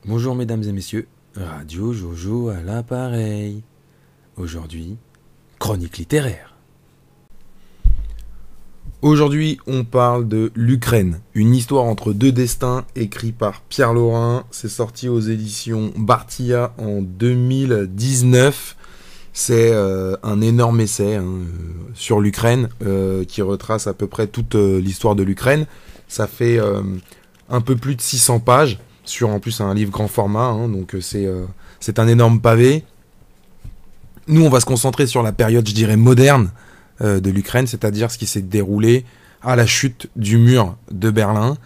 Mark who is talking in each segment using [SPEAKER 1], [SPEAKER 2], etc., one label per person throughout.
[SPEAKER 1] Bonjour mesdames et messieurs, Radio Jojo à l'appareil. Aujourd'hui, chronique littéraire.
[SPEAKER 2] Aujourd'hui, on parle de l'Ukraine, une histoire entre deux destins, écrit par Pierre Laurin. C'est sorti aux éditions Bartilla en 2019. C'est un énorme essai sur l'Ukraine qui retrace à peu près toute l'histoire de l'Ukraine. Ça fait un peu plus de 600 pages, sur en plus un livre grand format, donc c'est un énorme pavé. Nous, on va se concentrer sur la période, je dirais, moderne de l'Ukraine, c'est-à-dire ce qui s'est déroulé à la chute du mur de Berlin,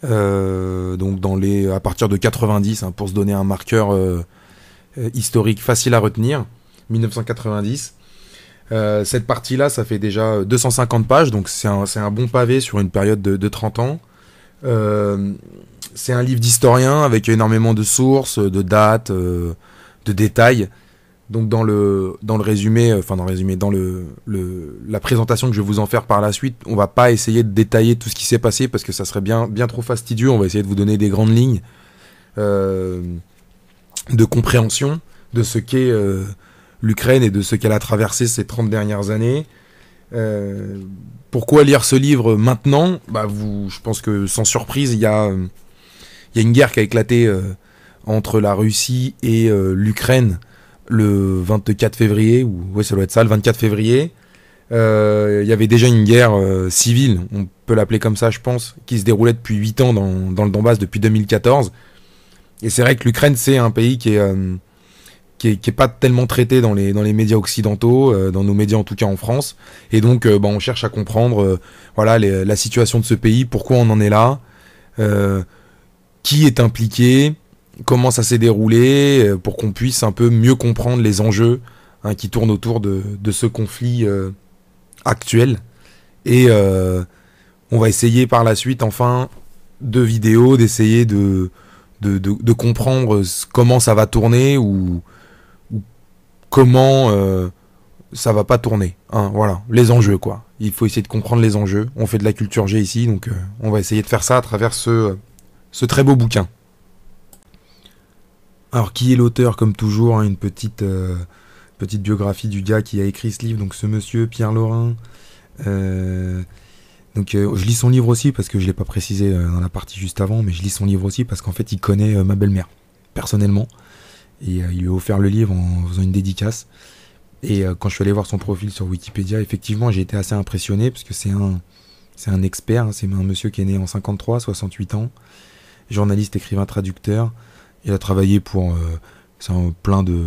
[SPEAKER 2] donc à partir de 90, pour se donner un marqueur historique facile à retenir, 1990. Cette partie-là, ça fait déjà 250 pages, donc c'est un bon pavé sur une période de 30 ans. C'est un livre d'historien avec énormément de sources, de dates, de détails. Donc dans la présentation que je vais vous en faire par la suite, on va pas essayer de détailler tout ce qui s'est passé parce que ça serait bien trop fastidieux. On va essayer de vous donner des grandes lignes de compréhension de ce qu'est l'Ukraine et de ce qu'elle a traversé ces 30 dernières années. Pourquoi lire ce livre maintenant ? Je pense que sans surprise, il y a une guerre qui a éclaté entre la Russie et l'Ukraine le 24 février, ça doit être ça, le 24 février. Il y avait déjà une guerre civile, on peut l'appeler comme ça, je pense, qui se déroulait depuis 8 ans dans le Donbass, depuis 2014. Et c'est vrai que l'Ukraine, c'est un pays qui est pas tellement traité dans les médias occidentaux, dans nos médias en tout cas en France. Et donc, on cherche à comprendre la situation de ce pays, pourquoi on en est là, qui est impliqué, comment ça s'est déroulé, pour qu'on puisse un peu mieux comprendre les enjeux qui tournent autour de ce conflit actuel. Et on va essayer par la suite, enfin, de vidéos, d'essayer de comprendre comment ça va tourner ou comment ça va pas tourner. Voilà, les enjeux, quoi. Il faut essayer de comprendre les enjeux. On fait de la culture G ici, donc on va essayer de faire ça à travers ce très beau bouquin. Alors, qui est l'auteur ? Comme toujours, une petite biographie du gars qui a écrit ce livre, donc ce monsieur, Pierre Laurin. Je lis son livre aussi, parce que je ne l'ai pas précisé dans la partie juste avant, mais je lis son livre aussi parce qu'en fait, il connaît ma belle-mère, personnellement. Et il lui a offert le livre en faisant une dédicace. Et quand je suis allé voir son profil sur Wikipédia, effectivement, j'ai été assez impressionné, parce que c'est un expert, c'est un monsieur qui est né en 53, 68 ans, journaliste, écrivain, traducteur. Il a travaillé pour plein de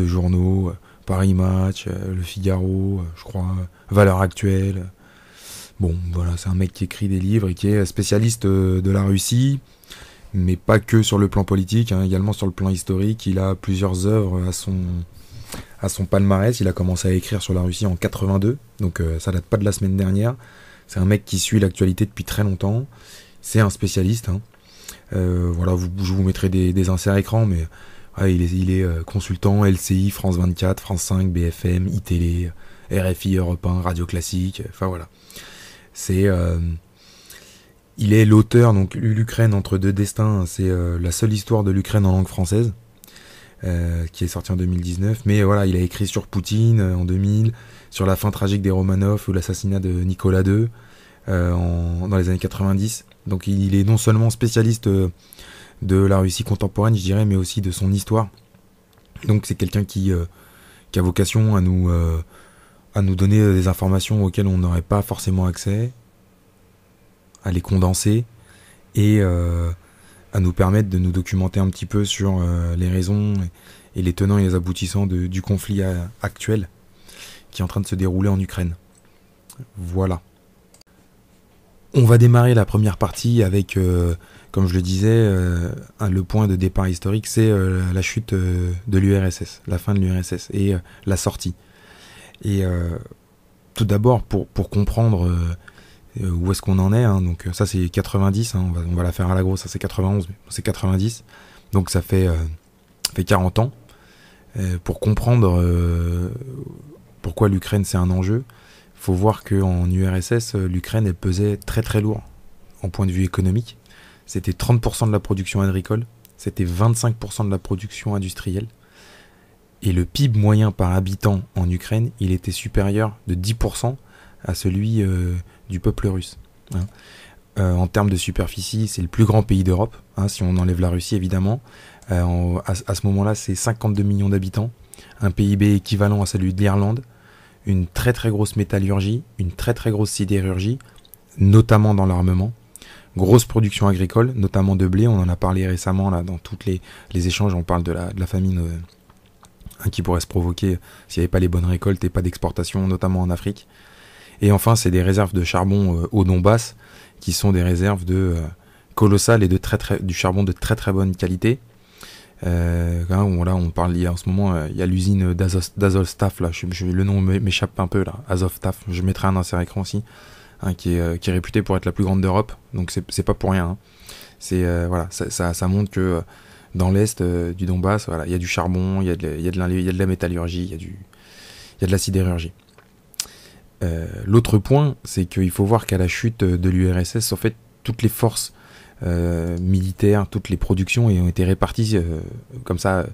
[SPEAKER 2] journaux, Paris Match, Le Figaro, je crois, Valeurs Actuelles. Bon, voilà, c'est un mec qui écrit des livres et qui est spécialiste de la Russie, mais pas que sur le plan politique, également sur le plan historique. Il a plusieurs œuvres à son palmarès. Il a commencé à écrire sur la Russie en 82, donc ça date pas de la semaine dernière. C'est un mec qui suit l'actualité depuis très longtemps. C'est un spécialiste. Je vous mettrai des inserts écran, mais il est consultant LCI, France 24, France 5, BFM, iTélé, RFI, Europe 1, Radio Classique, enfin voilà. Il est l'auteur, donc l'Ukraine entre deux destins, c'est la seule histoire de l'Ukraine en langue française, qui est sortie en 2019, mais voilà, il a écrit sur Poutine en 2000, sur la fin tragique des Romanov ou l'assassinat de Nicolas II dans les années 90. Donc il est non seulement spécialiste de la Russie contemporaine, je dirais, mais aussi de son histoire. Donc c'est quelqu'un qui a vocation à nous donner des informations auxquelles on n'aurait pas forcément accès, à les condenser et à nous permettre de nous documenter un petit peu sur les raisons et les tenants et les aboutissants du conflit actuel qui est en train de se dérouler en Ukraine. Voilà. On va démarrer la première partie avec, comme je le disais, le point de départ historique, c'est la chute de l'URSS, la fin de l'URSS et la sortie. Et tout d'abord, pour comprendre où est-ce qu'on en est, donc ça c'est 90, on va la faire à la grosse, ça c'est 91, mais c'est 90, donc ça fait 40 ans. Pour comprendre pourquoi l'Ukraine c'est un enjeu, faut voir qu'en URSS, l'Ukraine elle pesait très très lourd en point de vue économique. c'était 30% de la production agricole, c'était 25% de la production industrielle. Et le PIB moyen par habitant en Ukraine, il était supérieur de 10% à celui du peuple russe. Hein. En termes de superficie, c'est le plus grand pays d'Europe, hein, si on enlève la Russie évidemment. À ce moment-là, c'est 52 millions d'habitants, un PIB équivalent à celui de l'Irlande, une très très grosse métallurgie, une très très grosse sidérurgie, notamment dans l'armement, grosse production agricole, notamment de blé, on en a parlé récemment là, dans tous les échanges, on parle de la famine qui pourrait se provoquer s'il n'y avait pas les bonnes récoltes et pas d'exportation, notamment en Afrique. Et enfin, c'est des réserves de charbon au Donbass, qui sont des réserves colossales et du charbon de très très bonne qualité. Là, on parle, en ce moment, il y a l'usine d'Azovstaff, là, le nom m'échappe un peu, là, Azovstaff, je mettrai un insert écran aussi, hein, qui est réputée pour être la plus grande d'Europe, donc c'est pas pour rien. Hein. Voilà, ça montre que dans l'est du Donbass, voilà, il y a du charbon, il y a de la métallurgie, il y a de la sidérurgie. L'autre point, c'est qu'il faut voir qu'à la chute de l'URSS, en fait, toutes les forces militaires, toutes les productions ont été réparties comme ça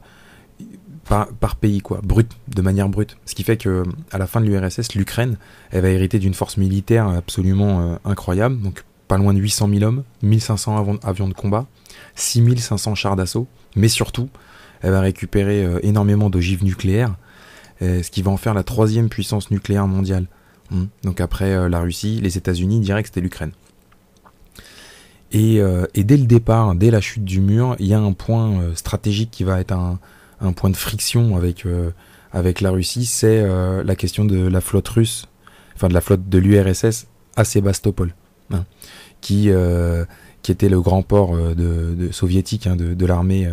[SPEAKER 2] par pays, quoi, de manière brute. Ce qui fait que à la fin de l'URSS, l'Ukraine, elle va hériter d'une force militaire absolument incroyable, donc pas loin de 800 000 hommes, 1500 avions de combat, 6500 chars d'assaut, mais surtout, elle va récupérer énormément d'ogives nucléaires, ce qui va en faire la 3e puissance nucléaire mondiale. Donc après la Russie, les États-Unis, direct c'était l'Ukraine. Et dès le départ, dès la chute du mur, il y a un point stratégique qui va être un point de friction avec la Russie, c'est la question de la flotte russe, enfin de la flotte de l'URSS à Sébastopol, hein, qui était le grand port soviétique, hein, de l'armée,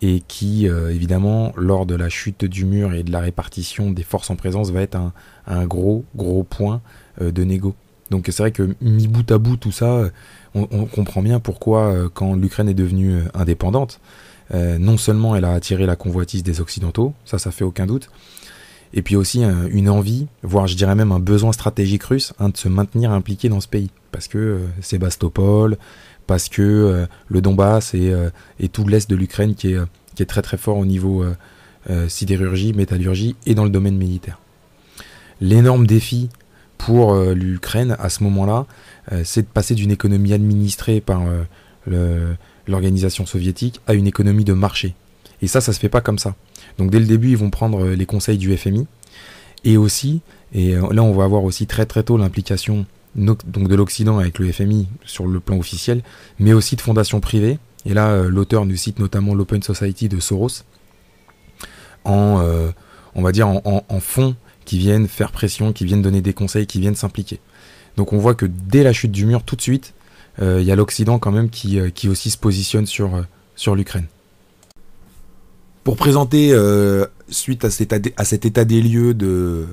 [SPEAKER 2] et qui, évidemment, lors de la chute du mur et de la répartition des forces en présence, va être un gros point de négo. Donc c'est vrai que mis bout à bout tout ça, on comprend bien pourquoi quand l'Ukraine est devenue indépendante, non seulement elle a attiré la convoitise des Occidentaux, ça fait aucun doute, et puis aussi une envie, voire je dirais même un besoin stratégique russe, hein, de se maintenir impliqué dans ce pays. Parce que Sébastopol, parce que le Donbass et tout l'est de l'Ukraine qui est très très fort au niveau sidérurgie, métallurgie et dans le domaine militaire. L'énorme défi pour l'Ukraine à ce moment-là, c'est de passer d'une économie administrée par l'organisation soviétique à une économie de marché. Et ça se fait pas comme ça. Donc dès le début, ils vont prendre les conseils du FMI, et aussi, et là on va avoir aussi très très tôt l'implication donc de l'Occident avec le FMI sur le plan officiel, mais aussi de fondations privées. Et là, l'auteur nous cite notamment l'Open Society de Soros, on va dire en fonds qui viennent faire pression, qui viennent donner des conseils, qui viennent s'impliquer. Donc on voit que dès la chute du mur, tout de suite, il y a l'Occident quand même qui aussi se positionne sur l'Ukraine. Pour présenter, suite à cet état des lieux de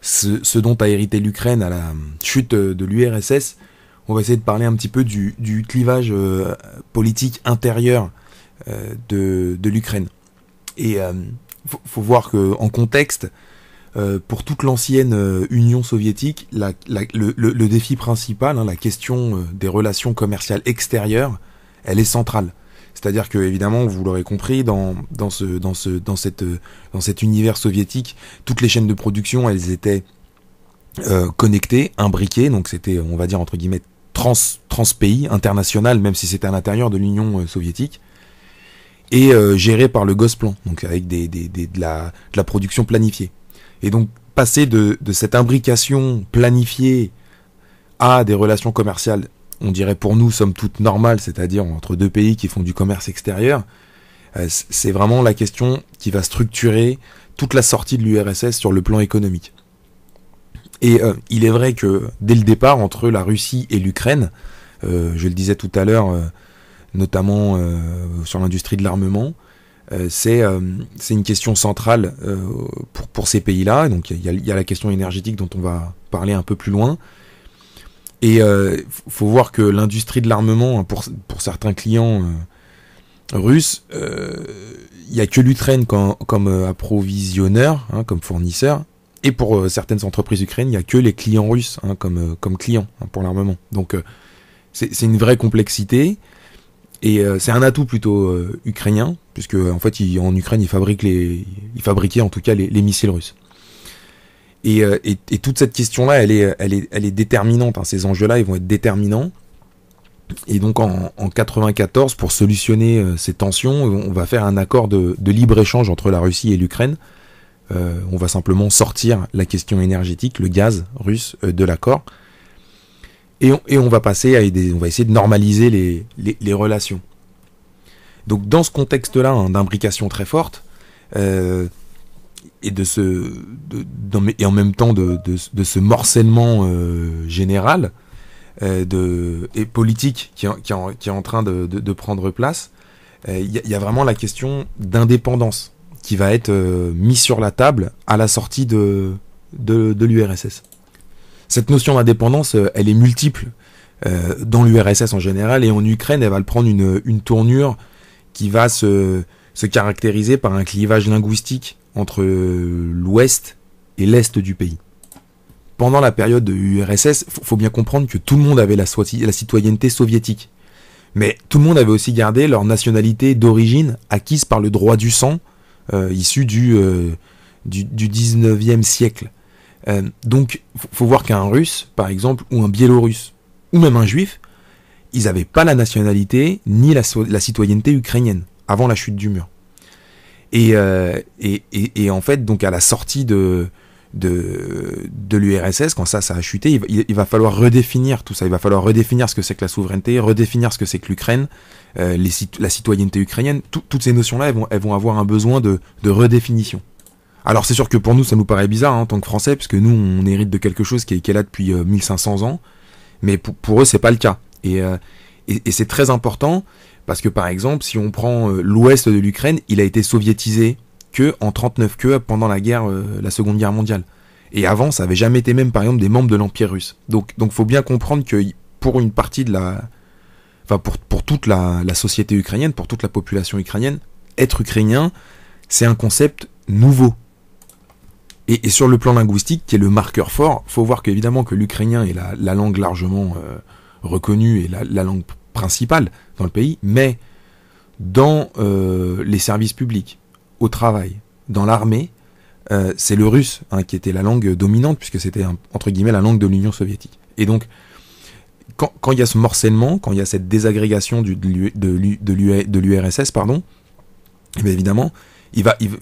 [SPEAKER 2] ce dont a hérité l'Ukraine à la chute de l'URSS, on va essayer de parler un petit peu du clivage politique intérieur de l'Ukraine. Et faut voir qu'en contexte, pour toute l'ancienne Union soviétique, le défi principal, hein, la question des relations commerciales extérieures, elle est centrale. C'est-à-dire que, évidemment, vous l'aurez compris, dans cet univers soviétique, toutes les chaînes de production, elles étaient connectées, imbriquées, donc c'était, on va dire, entre guillemets, trans-pays, international, même si c'était à l'intérieur de l'Union soviétique, et gérées par le Gosplan, donc avec de la production planifiée. Et donc, passer de cette imbrication planifiée à des relations commerciales, on dirait pour nous, somme toute normale, c'est-à-dire entre deux pays qui font du commerce extérieur, c'est vraiment la question qui va structurer toute la sortie de l'URSS sur le plan économique. Et il est vrai que dès le départ, entre la Russie et l'Ukraine, je le disais tout à l'heure, notamment sur l'industrie de l'armement, c'est une question centrale pour ces pays-là. Donc il y a la question énergétique dont on va parler un peu plus loin. Et faut voir que l'industrie de l'armement, pour certains clients russes, il n'y a que l'Ukraine comme approvisionneur, hein, comme fournisseur, et pour certaines entreprises ukrainiennes, il n'y a que les clients russes, hein, comme clients, hein, pour l'armement. Donc c'est une vraie complexité. Et c'est un atout plutôt ukrainien, puisque en fait, en Ukraine, ils fabriquaient en tout cas les missiles russes. Et toute cette question-là, elle est déterminante. Hein. Ces enjeux-là, ils vont être déterminants. Et donc en 94, pour solutionner ces tensions, on va faire un accord de libre-échange entre la Russie et l'Ukraine. On va simplement sortir la question énergétique, le gaz russe, de l'accord. Et on va passer on va essayer de normaliser les relations. Donc dans ce contexte-là, hein, d'imbrication très forte, et en même temps de ce morcellement général et politique qui est en train de prendre place, il y a vraiment la question d'indépendance qui va être mise sur la table à la sortie de l'URSS. Cette notion d'indépendance, elle est multiple dans l'URSS en général, et en Ukraine, elle va prendre une tournure qui va se caractériser par un clivage linguistique entre l'ouest et l'est du pays. Pendant la période de l'URSS, faut bien comprendre que tout le monde avait la citoyenneté soviétique. Mais tout le monde avait aussi gardé leur nationalité d'origine acquise par le droit du sang, issu du 19e siècle. Donc, faut voir qu'un Russe, par exemple, ou un Biélorusse, ou même un Juif, ils n'avaient pas la nationalité ni la citoyenneté ukrainienne avant la chute du mur. Et en fait, donc à la sortie de l'URSS, quand ça a chuté, il va falloir redéfinir tout ça. Il va falloir redéfinir ce que c'est que la souveraineté, redéfinir ce que c'est que l'Ukraine, la citoyenneté ukrainienne. Toutes ces notions-là, elles vont avoir un besoin de redéfinition. Alors c'est sûr que pour nous, ça nous paraît bizarre, hein, en tant que Français, parce que nous, on hérite de quelque chose qui est là depuis 1500 ans, mais pour eux, c'est pas le cas. Et c'est très important, parce que par exemple, si on prend l'ouest de l'Ukraine, il a été soviétisé que en 39, que pendant la Seconde Guerre mondiale. Et avant, ça avait jamais été même, par exemple, des membres de l'Empire russe. Donc faut bien comprendre que pour une partie pour toute la société ukrainienne, pour toute la population ukrainienne, être ukrainien, c'est un concept nouveau. Et sur le plan linguistique, qui est le marqueur fort, faut voir qu'évidemment que l'ukrainien est la langue largement reconnue et la langue principale dans le pays, mais dans les services publics, au travail, dans l'armée, c'est le russe, hein, qui était la langue dominante, puisque c'était entre guillemets la langue de l'Union soviétique. Et donc, quand il y a ce morcellement, quand il y a cette désagrégation de l'URSS, pardon, et bien évidemment,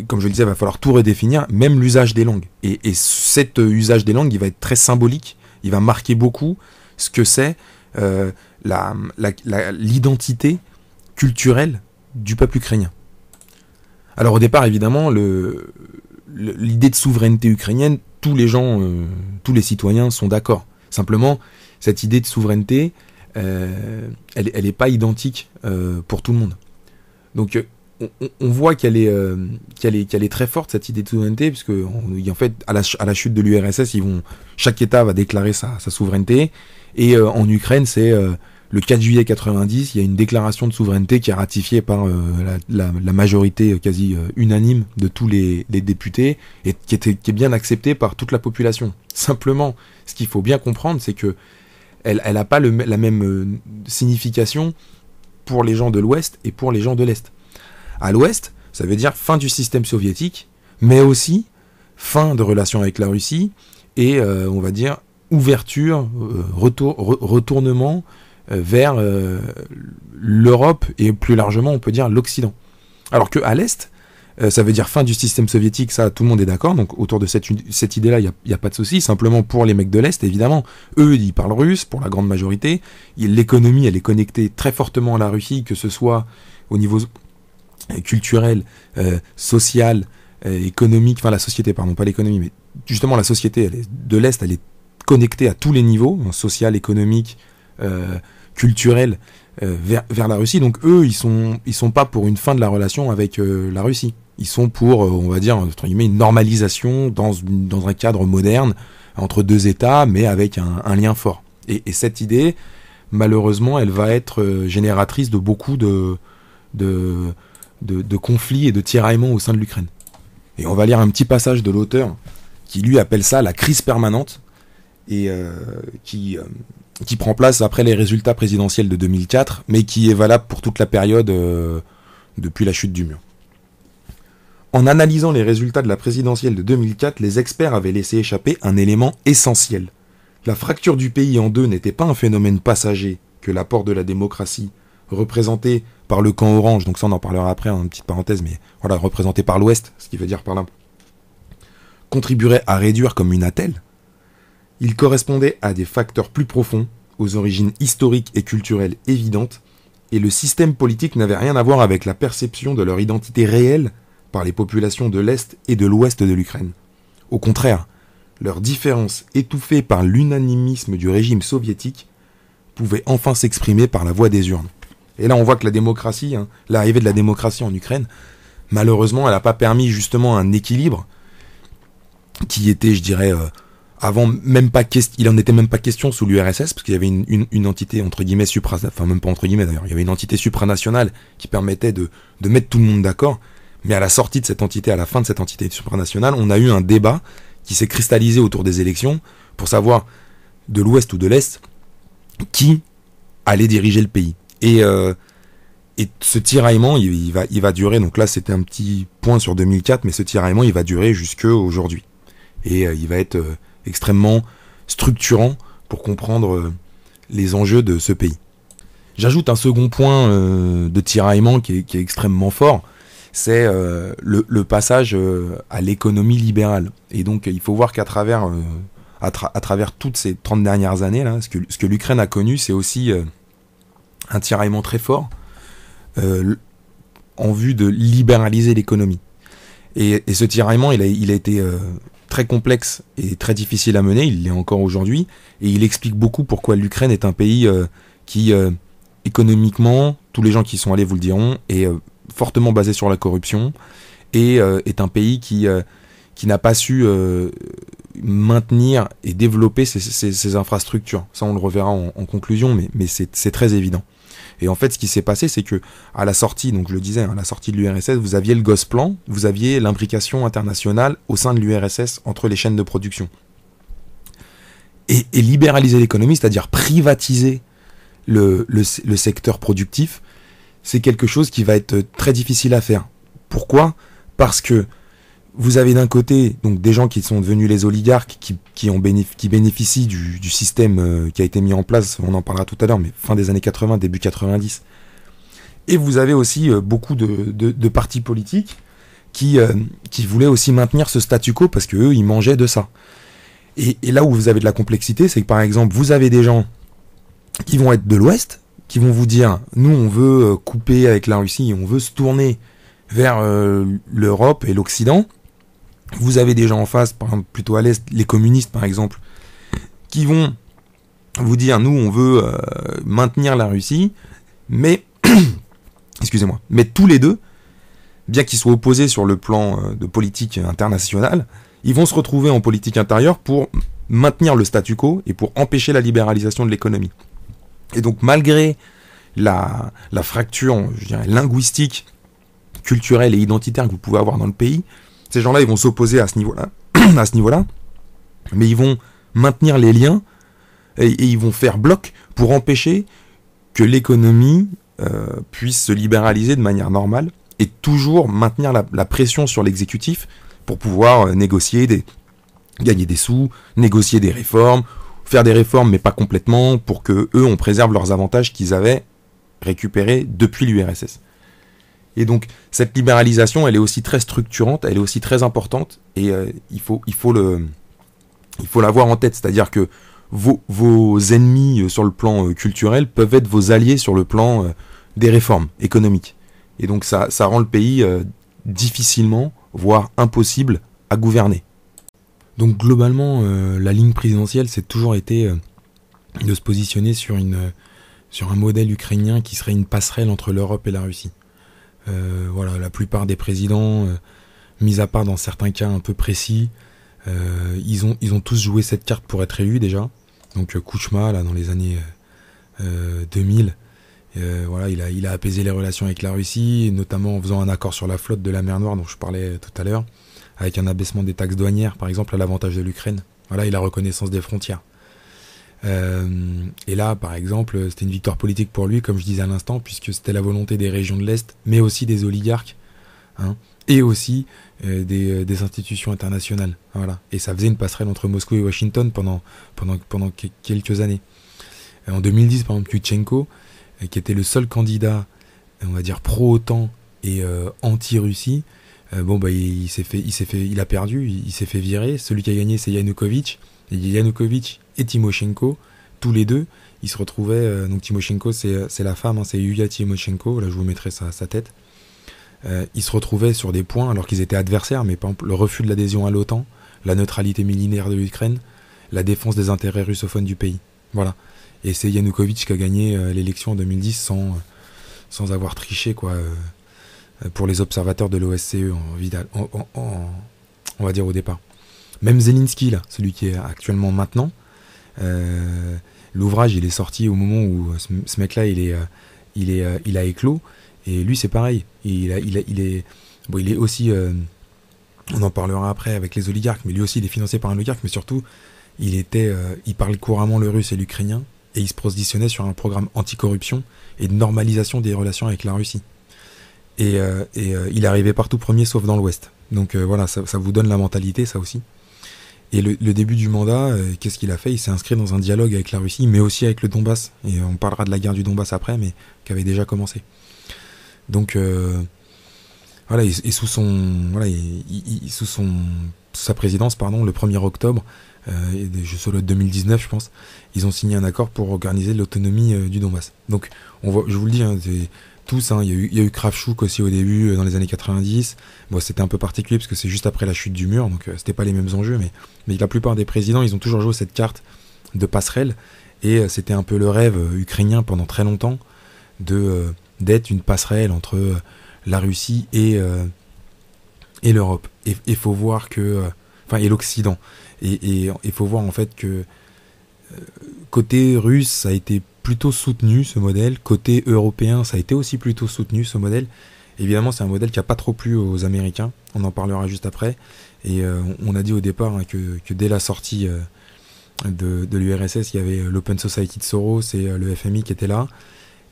[SPEAKER 2] comme je le disais, il va falloir tout redéfinir, même l'usage des langues. Et cet usage des langues, il va être très symbolique, il va marquer beaucoup ce que c'est l'identité culturelle du peuple ukrainien. Alors au départ, évidemment, l'idée de souveraineté ukrainienne, tous les citoyens sont d'accord. Simplement, cette idée de souveraineté, elle n'est pas identique pour tout le monde. Donc on voit qu'elle est très forte, cette idée de souveraineté, puisque en fait, à la chute de l'URSS, chaque État va déclarer sa souveraineté, et en Ukraine, c'est le 4 juillet 90, il y a une déclaration de souveraineté qui est ratifiée par la majorité quasi unanime de tous les députés, et qui est bien acceptée par toute la population. Simplement, ce qu'il faut bien comprendre, c'est que elle n'a pas la même signification pour les gens de l'Ouest et pour les gens de l'Est. À l'Ouest, ça veut dire fin du système soviétique, mais aussi fin de relations avec la Russie, et on va dire ouverture, retournement vers l'Europe, et plus largement on peut dire l'Occident. Alors qu'à l'Est, ça veut dire fin du système soviétique, ça tout le monde est d'accord, donc autour de cette idée-là, il n'y a pas de souci. Simplement pour les mecs de l'Est, évidemment, eux ils parlent russe pour la grande majorité, l'économie elle est connectée très fortement à la Russie, que ce soit au niveau culturel, social, économique, enfin la société, pardon, pas l'économie, mais justement la société de l'Est, elle est connectée à tous les niveaux, social, économique, culturel, vers la Russie. Donc eux, ils sont pas pour une fin de la relation avec la Russie. Ils sont pour, on va dire, entre guillemets, une normalisation dans un cadre moderne, entre deux États, mais avec un lien fort. Et cette idée, malheureusement, elle va être génératrice de beaucoup de conflits et de tiraillements au sein de l'Ukraine. Et on va lire un petit passage de l'auteur qui lui appelle ça la crise permanente, et qui qui prend place après les résultats présidentiels de 2004, mais qui est valable pour toute la période depuis la chute du mur. En analysant les résultats de la présidentielle de 2004, les experts avaient laissé échapper un élément essentiel. La fracture du pays en deux n'était pas un phénomène passager que l'apport de la démocratie, représenté par le camp orange, donc ça on en parlera après, une petite parenthèse, mais voilà, représenté par l'Ouest, ce qui veut dire par là, contribuerait à réduire comme une attelle. Il correspondait à des facteurs plus profonds, aux origines historiques et culturelles évidentes, et le système politique n'avait rien à voir avec la perception de leur identité réelle par les populations de l'Est et de l'Ouest de l'Ukraine. Au contraire, leur différence étouffée par l'unanimisme du régime soviétique pouvait enfin s'exprimer par la voie des urnes. Et là on voit que la démocratie, l'arrivée de la démocratie en Ukraine, malheureusement elle n'a pas permis justement un équilibre qui était, je dirais, avant même pas il en était même pas question sous l'URSS, parce qu'il y avait une entité entre guillemets enfin même pas entre guillemets d'ailleurs, il y avait une entité supranationale qui permettait de mettre tout le monde d'accord, mais à la sortie de cette entité, à la fin de cette entité supranationale, on a eu un débat qui s'est cristallisé autour des élections pour savoir de l'Ouest ou de l'Est qui allait diriger le pays. Et ce tiraillement, il va durer, donc là c'était un petit point sur 2004, mais ce tiraillement il va durer jusqu'à aujourd'hui. Et il va être extrêmement structurant pour comprendre les enjeux de ce pays. J'ajoute un second point de tiraillement qui est extrêmement fort, c'est le passage à l'économie libérale. Et donc il faut voir qu'à travers, à travers toutes ces 30 dernières années, là, ce que l'Ukraine a connu, c'est aussi un tiraillement très fort en vue de libéraliser l'économie. Et ce tiraillement, il a été très complexe et très difficile à mener, il l'est encore aujourd'hui, et il explique beaucoup pourquoi l'Ukraine est un pays qui, économiquement, tous les gens qui y sont allés vous le diront, est fortement basé sur la corruption, et est un pays qui n'a pas su maintenir et développer ses infrastructures. Ça, on le reverra en conclusion, mais c'est très évident. Et en fait, ce qui s'est passé, c'est que à la sortie, donc je le disais, à la sortie de l'URSS, vous aviez le Gosplan, vous aviez l'imbrication internationale au sein de l'URSS entre les chaînes de production. Et libéraliser l'économie, c'est-à-dire privatiser le secteur productif, c'est quelque chose qui va être très difficile à faire. Pourquoi ? Parce que vous avez d'un côté donc des gens qui sont devenus les oligarques, qui bénéficient du système qui a été mis en place, on en parlera tout à l'heure, mais fin des années 80, début 90. Et vous avez aussi beaucoup de partis politiques qui voulaient aussi maintenir ce statu quo parce qu'eux, ils mangeaient de ça. Et là où vous avez de la complexité, c'est que par exemple, vous avez des gens qui vont être de l'Ouest, qui vont vous dire, nous on veut couper avec la Russie, on veut se tourner vers l'Europe et l'Occident. Vous avez des gens en face, par exemple, plutôt à l'Est, les communistes par exemple, qui vont vous dire, nous on veut maintenir la Russie, mais, excusez-moi, mais tous les deux, bien qu'ils soient opposés sur le plan de politique internationale, ils vont se retrouver en politique intérieure pour maintenir le statu quo et pour empêcher la libéralisation de l'économie. Et donc malgré la fracture, je dirais, linguistique, culturelle et identitaire que vous pouvez avoir dans le pays, ces gens-là, ils vont s'opposer à ce niveau-là, mais ils vont maintenir les liens et ils vont faire bloc pour empêcher que l'économie puisse se libéraliser de manière normale et toujours maintenir la pression sur l'exécutif pour pouvoir gagner des sous, négocier des réformes, faire des réformes mais pas complètement pour que eux on préserve leurs avantages qu'ils avaient récupérés depuis l'URSS. Et donc cette libéralisation, elle est aussi très structurante, elle est aussi très importante, et il faut l'avoir en tête, c'est-à-dire que vos ennemis sur le plan culturel peuvent être vos alliés sur le plan des réformes économiques. Et donc ça rend le pays difficilement, voire impossible à gouverner. Donc globalement, la ligne présidentielle, c'est toujours été de se positionner sur un modèle ukrainien qui serait une passerelle entre l'Europe et la Russie. Voilà, la plupart des présidents, mis à part dans certains cas un peu précis, ils ont tous joué cette carte pour être élus déjà. Donc Kouchma, là, dans les années 2000, voilà, il a apaisé les relations avec la Russie, notamment en faisant un accord sur la flotte de la mer Noire dont je parlais tout à l'heure, avec un abaissement des taxes douanières, par exemple, à l'avantage de l'Ukraine. Voilà, et la reconnaissance des frontières. Et là, par exemple, c'était une victoire politique pour lui, comme je disais à l'instant, puisque c'était la volonté des régions de l'Est, mais aussi des oligarques, hein, et aussi des institutions internationales. Voilà. Et ça faisait une passerelle entre Moscou et Washington pendant quelques années. En 2010, par exemple, Yushchenko, qui était le seul candidat, on va dire, pro-OTAN et anti-Russie, il a perdu, il s'est fait virer. Celui qui a gagné, c'est Yanukovych. Et Yanukovych et Tymoshenko, tous les deux, ils se retrouvaient. Donc Tymoshenko, c'est la femme, hein, c'est Yulia Tymoshenko. Là, je vous mettrai sa tête. Ils se retrouvaient sur des points alors qu'ils étaient adversaires, mais par exemple le refus de l'adhésion à l'OTAN, la neutralité militaire de l'Ukraine, la défense des intérêts russophones du pays. Voilà. Et c'est Yanukovych qui a gagné l'élection en 2010 sans avoir triché, quoi, pour les observateurs de l'OSCE on va dire au départ. Même Zelensky, là, celui qui est actuellement maintenant, l'ouvrage il est sorti au moment où ce mec-là il a éclos, et lui c'est pareil. Il est aussi, on en parlera après avec les oligarques, mais lui aussi il est financé par un oligarque, mais surtout il parle couramment le russe et l'ukrainien, et il se positionnait sur un programme anticorruption et de normalisation des relations avec la Russie. Et il est arrivé partout premier sauf dans l'Ouest. Donc voilà, ça vous donne la mentalité, ça aussi. Et le début du mandat, qu'est-ce qu'il a fait ? Il s'est inscrit dans un dialogue avec la Russie, mais aussi avec le Donbass. Et on parlera de la guerre du Donbass après, mais qui avait déjà commencé. Donc voilà, et sous sa présidence, pardon, le 1er octobre, sur le 2019, je pense, ils ont signé un accord pour organiser l'autonomie du Donbass. Donc je vous le dis, hein, tous, hein, il y a eu Kravchuk aussi au début, dans les années 90. Bon, c'était un peu particulier parce que c'est juste après la chute du mur, donc c'était pas les mêmes enjeux, mais la plupart des présidents, ils ont toujours joué cette carte de passerelle, et c'était un peu le rêve ukrainien pendant très longtemps d'être une passerelle entre la Russie et l'Europe. Et faut voir que, et l'Occident. Et il faut voir en fait que côté russe, ça a été plutôt soutenu ce modèle. Côté européen, ça a été aussi plutôt soutenu ce modèle. Évidemment, c'est un modèle qui n'a pas trop plu aux Américains. On en parlera juste après. Et on a dit au départ, hein, que dès la sortie de l'URSS, il y avait l'Open Society de Soros et le FMI qui étaient là.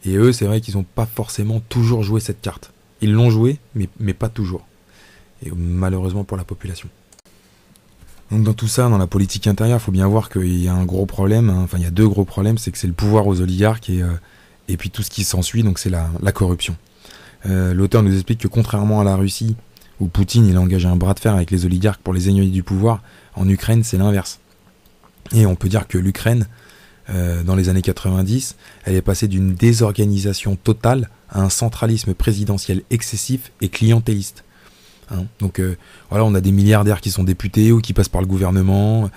[SPEAKER 2] Et eux, c'est vrai qu'ils n'ont pas forcément toujours joué cette carte. Ils l'ont joué, mais pas toujours. Et malheureusement pour la population. Donc dans tout ça, dans la politique intérieure, il faut bien voir qu'il y a un gros problème, hein. Enfin il y a deux gros problèmes, c'est que c'est le pouvoir aux oligarques et puis tout ce qui s'ensuit, donc c'est la corruption. L'auteur nous explique que contrairement à la Russie, où Poutine il a engagé un bras de fer avec les oligarques pour les éloigner du pouvoir, en Ukraine c'est l'inverse. Et on peut dire que l'Ukraine, dans les années 90, elle est passée d'une désorganisation totale à un centralisme présidentiel excessif et clientéliste. Hein, donc voilà, on a des milliardaires qui sont députés ou qui passent par le gouvernement.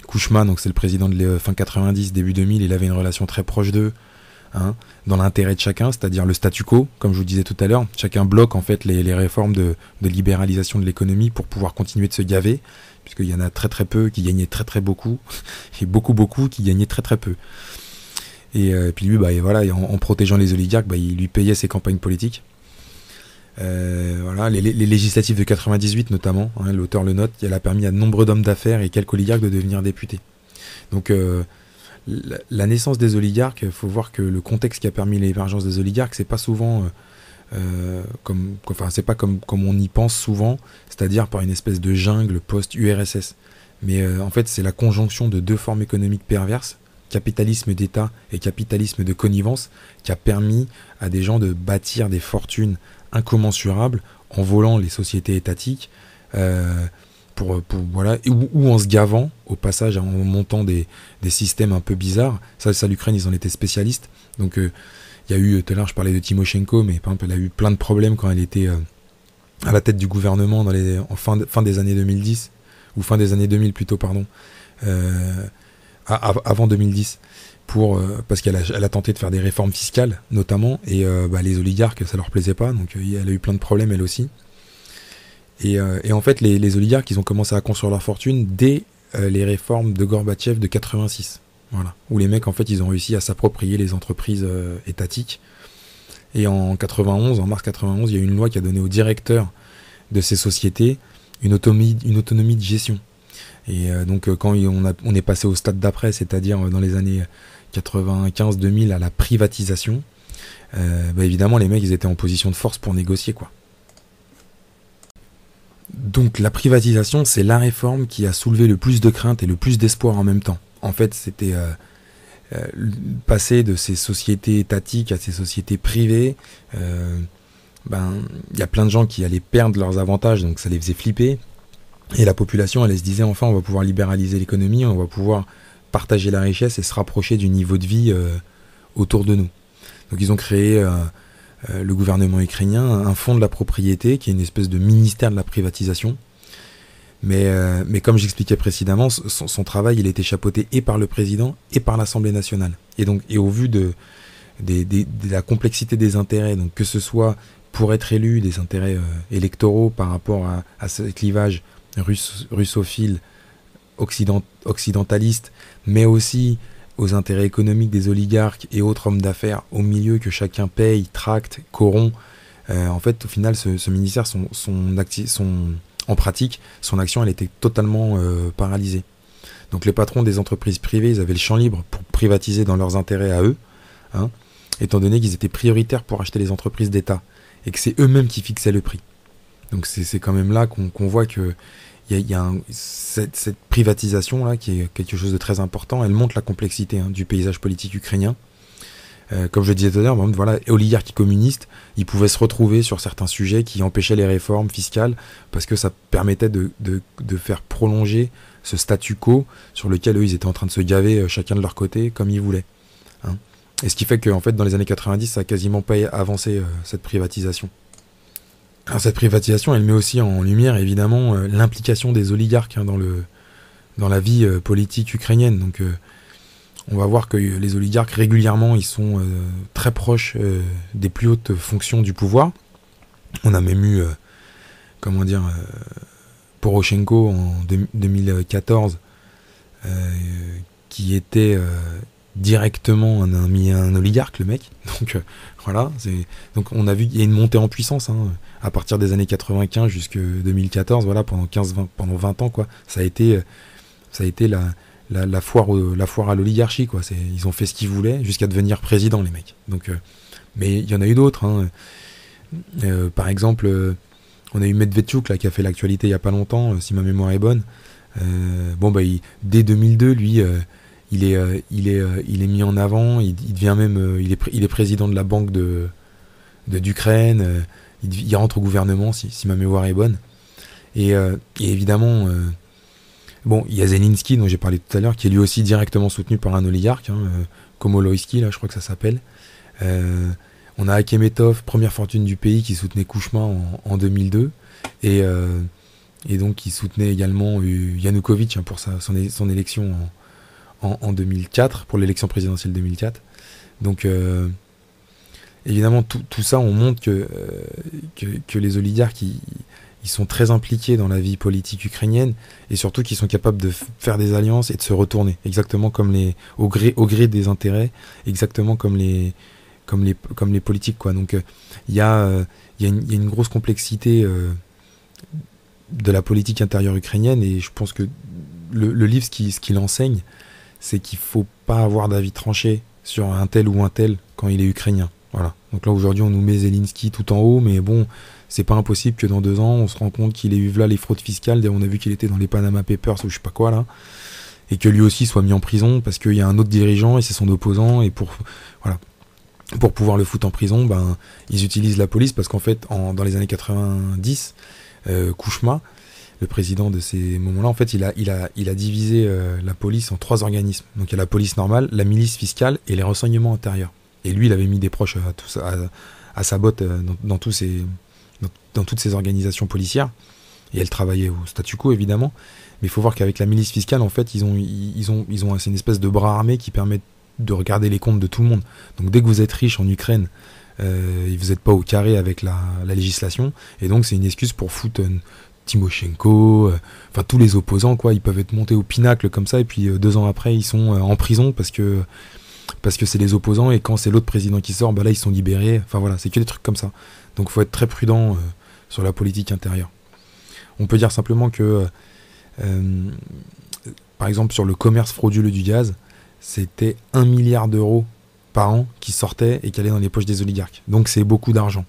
[SPEAKER 2] Kouchma, donc c'est le président de fin 90, début 2000, il avait une relation très proche d'eux, hein, dans l'intérêt de chacun, c'est-à-dire le statu quo, comme je vous disais tout à l'heure. Chacun bloque en fait les réformes de libéralisation de l'économie pour pouvoir continuer de se gaver, puisqu'il y en a très très peu qui gagnaient très très beaucoup, et beaucoup qui gagnaient très très peu. Et puis lui, voilà, en protégeant les oligarques, il lui payait ses campagnes politiques. Voilà, les législatives de 98 notamment, hein, l'auteur le note, elle a permis à de nombreux hommes d'affaires et quelques oligarques de devenir députés. Donc la naissance des oligarques, il faut voir que le contexte qui a permis l'émergence des oligarques, c'est pas souvent c'est pas comme on y pense souvent, c'est-à-dire par une espèce de jungle post-URSS. Mais en fait, c'est la conjonction de deux formes économiques perverses, capitalisme d'État et capitalisme de connivence, qui a permis à des gens de bâtir des fortunes incommensurables en volant les sociétés étatiques, voilà, ou en se gavant au passage, en montant des systèmes un peu bizarres. Ça l'Ukraine, ils en étaient spécialistes. Donc il y a eu, tout à l'heure je parlais de Tymoshenko, mais par exemple elle a eu plein de problèmes quand elle était à la tête du gouvernement en fin des années 2010, ou fin des années 2000 plutôt, pardon, avant 2010, parce qu'elle a tenté de faire des réformes fiscales notamment, et les oligarques ça leur plaisait pas, donc elle a eu plein de problèmes elle aussi. Et en fait les oligarques ils ont commencé à construire leur fortune dès les réformes de Gorbatchev de 86, voilà, où les mecs en fait ils ont réussi à s'approprier les entreprises étatiques. Et en mars 91, il y a eu une loi qui a donné aux directeurs de ces sociétés une autonomie de gestion. Et donc quand on est passé au stade d'après, c'est-à-dire dans les années 95-2000 à la privatisation, évidemment les mecs ils étaient en position de force pour négocier quoi. Donc la privatisation c'est la réforme qui a soulevé le plus de craintes et le plus d'espoir en même temps. En fait c'était passer de ces sociétés étatiques à ces sociétés privées. Il y a plein de gens qui allaient perdre leurs avantages, donc ça les faisait flipper. Et la population, elle se disait, enfin, on va pouvoir libéraliser l'économie, on va pouvoir partager la richesse et se rapprocher du niveau de vie autour de nous. Donc ils ont créé, le gouvernement ukrainien, un fonds de la propriété, qui est une espèce de ministère de la privatisation. Mais comme j'expliquais précédemment, son travail, il a été chapeauté et par le président et par l'Assemblée nationale. Et au vu de la complexité des intérêts, donc que ce soit pour être élu, des intérêts électoraux par rapport à ce clivage russophile, occidentaliste, mais aussi aux intérêts économiques des oligarques et autres hommes d'affaires au milieu que chacun paye, tracte, corrompt. En fait, au final, ce ministère, en pratique, son action, elle était totalement paralysée. Donc les patrons des entreprises privées, ils avaient le champ libre pour privatiser dans leurs intérêts à eux, étant donné qu'ils étaient prioritaires pour acheter les entreprises d'État, et que c'est eux-mêmes qui fixaient le prix. Donc c'est quand même là qu'on voit que cette privatisation là qui est quelque chose de très important, elle montre la complexité du paysage politique ukrainien. Comme je le disais tout à l'heure, voilà, oligarques communistes, ils pouvaient se retrouver sur certains sujets qui empêchaient les réformes fiscales parce que ça permettait de faire prolonger ce statu quo sur lequel eux ils étaient en train de se gaver chacun de leur côté comme ils voulaient. Et ce qui fait qu'en fait dans les années 90 ça a quasiment pas avancé cette privatisation. Alors cette privatisation, elle met aussi en lumière évidemment l'implication des oligarques dans la vie politique ukrainienne. Donc on va voir que les oligarques régulièrement ils sont très proches des plus hautes fonctions du pouvoir. On a même eu Poroshenko en 2014 qui était directement un oligarque le mec. Donc voilà, donc on a vu qu'il y a une montée en puissance à partir des années 95 jusqu'à 2014, voilà, pendant 20 ans quoi. Ça a été la foire à l'oligarchie quoi. Ils ont fait ce qu'ils voulaient jusqu'à devenir président les mecs. Donc mais il y en a eu d'autres par exemple on a eu Medvedchuk là qui a fait l'actualité il y a pas longtemps si ma mémoire est bonne. Dès 2002 lui il est mis en avant, il devient même il est président de la banque d'Ukraine, il rentre au gouvernement si ma mémoire est bonne. Et évidemment il y a Zelensky dont j'ai parlé tout à l'heure qui est lui aussi directement soutenu par un oligarque Komoloïski là je crois que ça s'appelle. On a Akemetov, première fortune du pays, qui soutenait Kouchma en 2002 et donc qui soutenait également Yanukovych pour son élection en 2004, pour l'élection présidentielle 2004. Donc évidemment tout ça on montre que les oligarques ils sont très impliqués dans la vie politique ukrainienne et surtout qu'ils sont capables de faire des alliances et de se retourner exactement comme au gré des intérêts, exactement comme les politiques quoi. Donc il y a une grosse complexité de la politique intérieure ukrainienne et je pense que le livre ce qu'il enseigne c'est qu'il faut pas avoir d'avis tranché sur un tel ou un tel quand il est ukrainien. Voilà. Donc là aujourd'hui on nous met Zelensky tout en haut, mais bon, c'est pas impossible que dans 2 ans on se rend compte qu'il ait eu là les fraudes fiscales, on a vu qu'il était dans les Panama Papers ou je sais pas quoi là, et que lui aussi soit mis en prison parce qu'il y a un autre dirigeant et c'est son opposant et pour pouvoir le foutre en prison, ils utilisent la police parce qu'en fait dans les années 90, Kouchma, le président de ces moments-là, en fait, il a divisé la police en 3 organismes. Donc il y a la police normale, la milice fiscale et les renseignements intérieurs. Et lui, il avait mis des proches à sa botte dans toutes ces organisations policières. Et elle travaillait au statu quo, évidemment. Mais il faut voir qu'avec la milice fiscale, en fait, c'est une espèce de bras armé qui permet de regarder les comptes de tout le monde. Donc dès que vous êtes riche en Ukraine, vous n'êtes pas au carré avec la législation. Et donc c'est une excuse pour foutre Timoshenko, tous les opposants quoi, ils peuvent être montés au pinacle comme ça et puis 2 ans après ils sont en prison parce que c'est les opposants et quand c'est l'autre président qui sort, là ils sont libérés. Enfin voilà, c'est que des trucs comme ça. Donc faut être très prudent sur la politique intérieure. On peut dire simplement que Par exemple, sur le commerce frauduleux du gaz, c'était 1 milliard d'euros par an qui sortaient et qui allaient dans les poches des oligarques. Donc c'est beaucoup d'argent.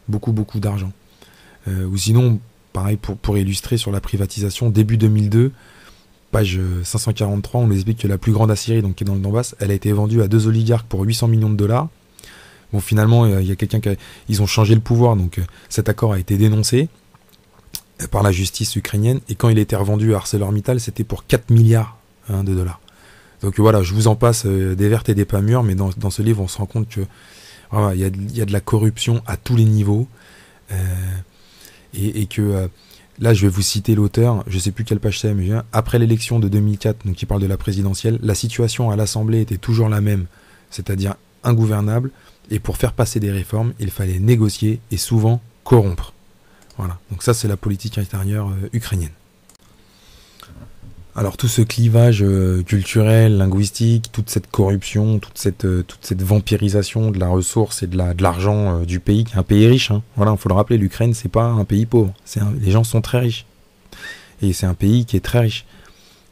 [SPEAKER 2] Beaucoup d'argent. Ou sinon, pareil, pour illustrer sur la privatisation, début 2002, page 543, on nous explique que la plus grande aciérie, donc qui est dans le Donbass, elle a été vendue à 2 oligarques pour 800 millions de dollars. Bon, finalement, il y a ils ont changé le pouvoir, donc cet accord a été dénoncé par la justice ukrainienne, et quand il a été revendu à ArcelorMittal, c'était pour 4 milliards de dollars. Donc voilà, je vous en passe des vertes et des pas mûres, mais dans ce livre, on se rend compte que voilà, il y a de la corruption à tous les niveaux, et que là, je vais vous citer l'auteur, je ne sais plus quelle page c'est, mais après l'élection de 2004, donc il parle de la présidentielle, la situation à l'Assemblée était toujours la même, c'est-à-dire ingouvernable, et pour faire passer des réformes, il fallait négocier et souvent corrompre. Voilà, donc ça c'est la politique intérieure ukrainienne. Alors tout ce clivage culturel, linguistique, toute cette corruption, toute cette vampirisation de la ressource et de l'argent du pays, qui est un pays riche, hein. Voilà, il faut le rappeler, l'Ukraine c'est pas un pays pauvre, les gens sont très riches. Et c'est un pays qui est très riche,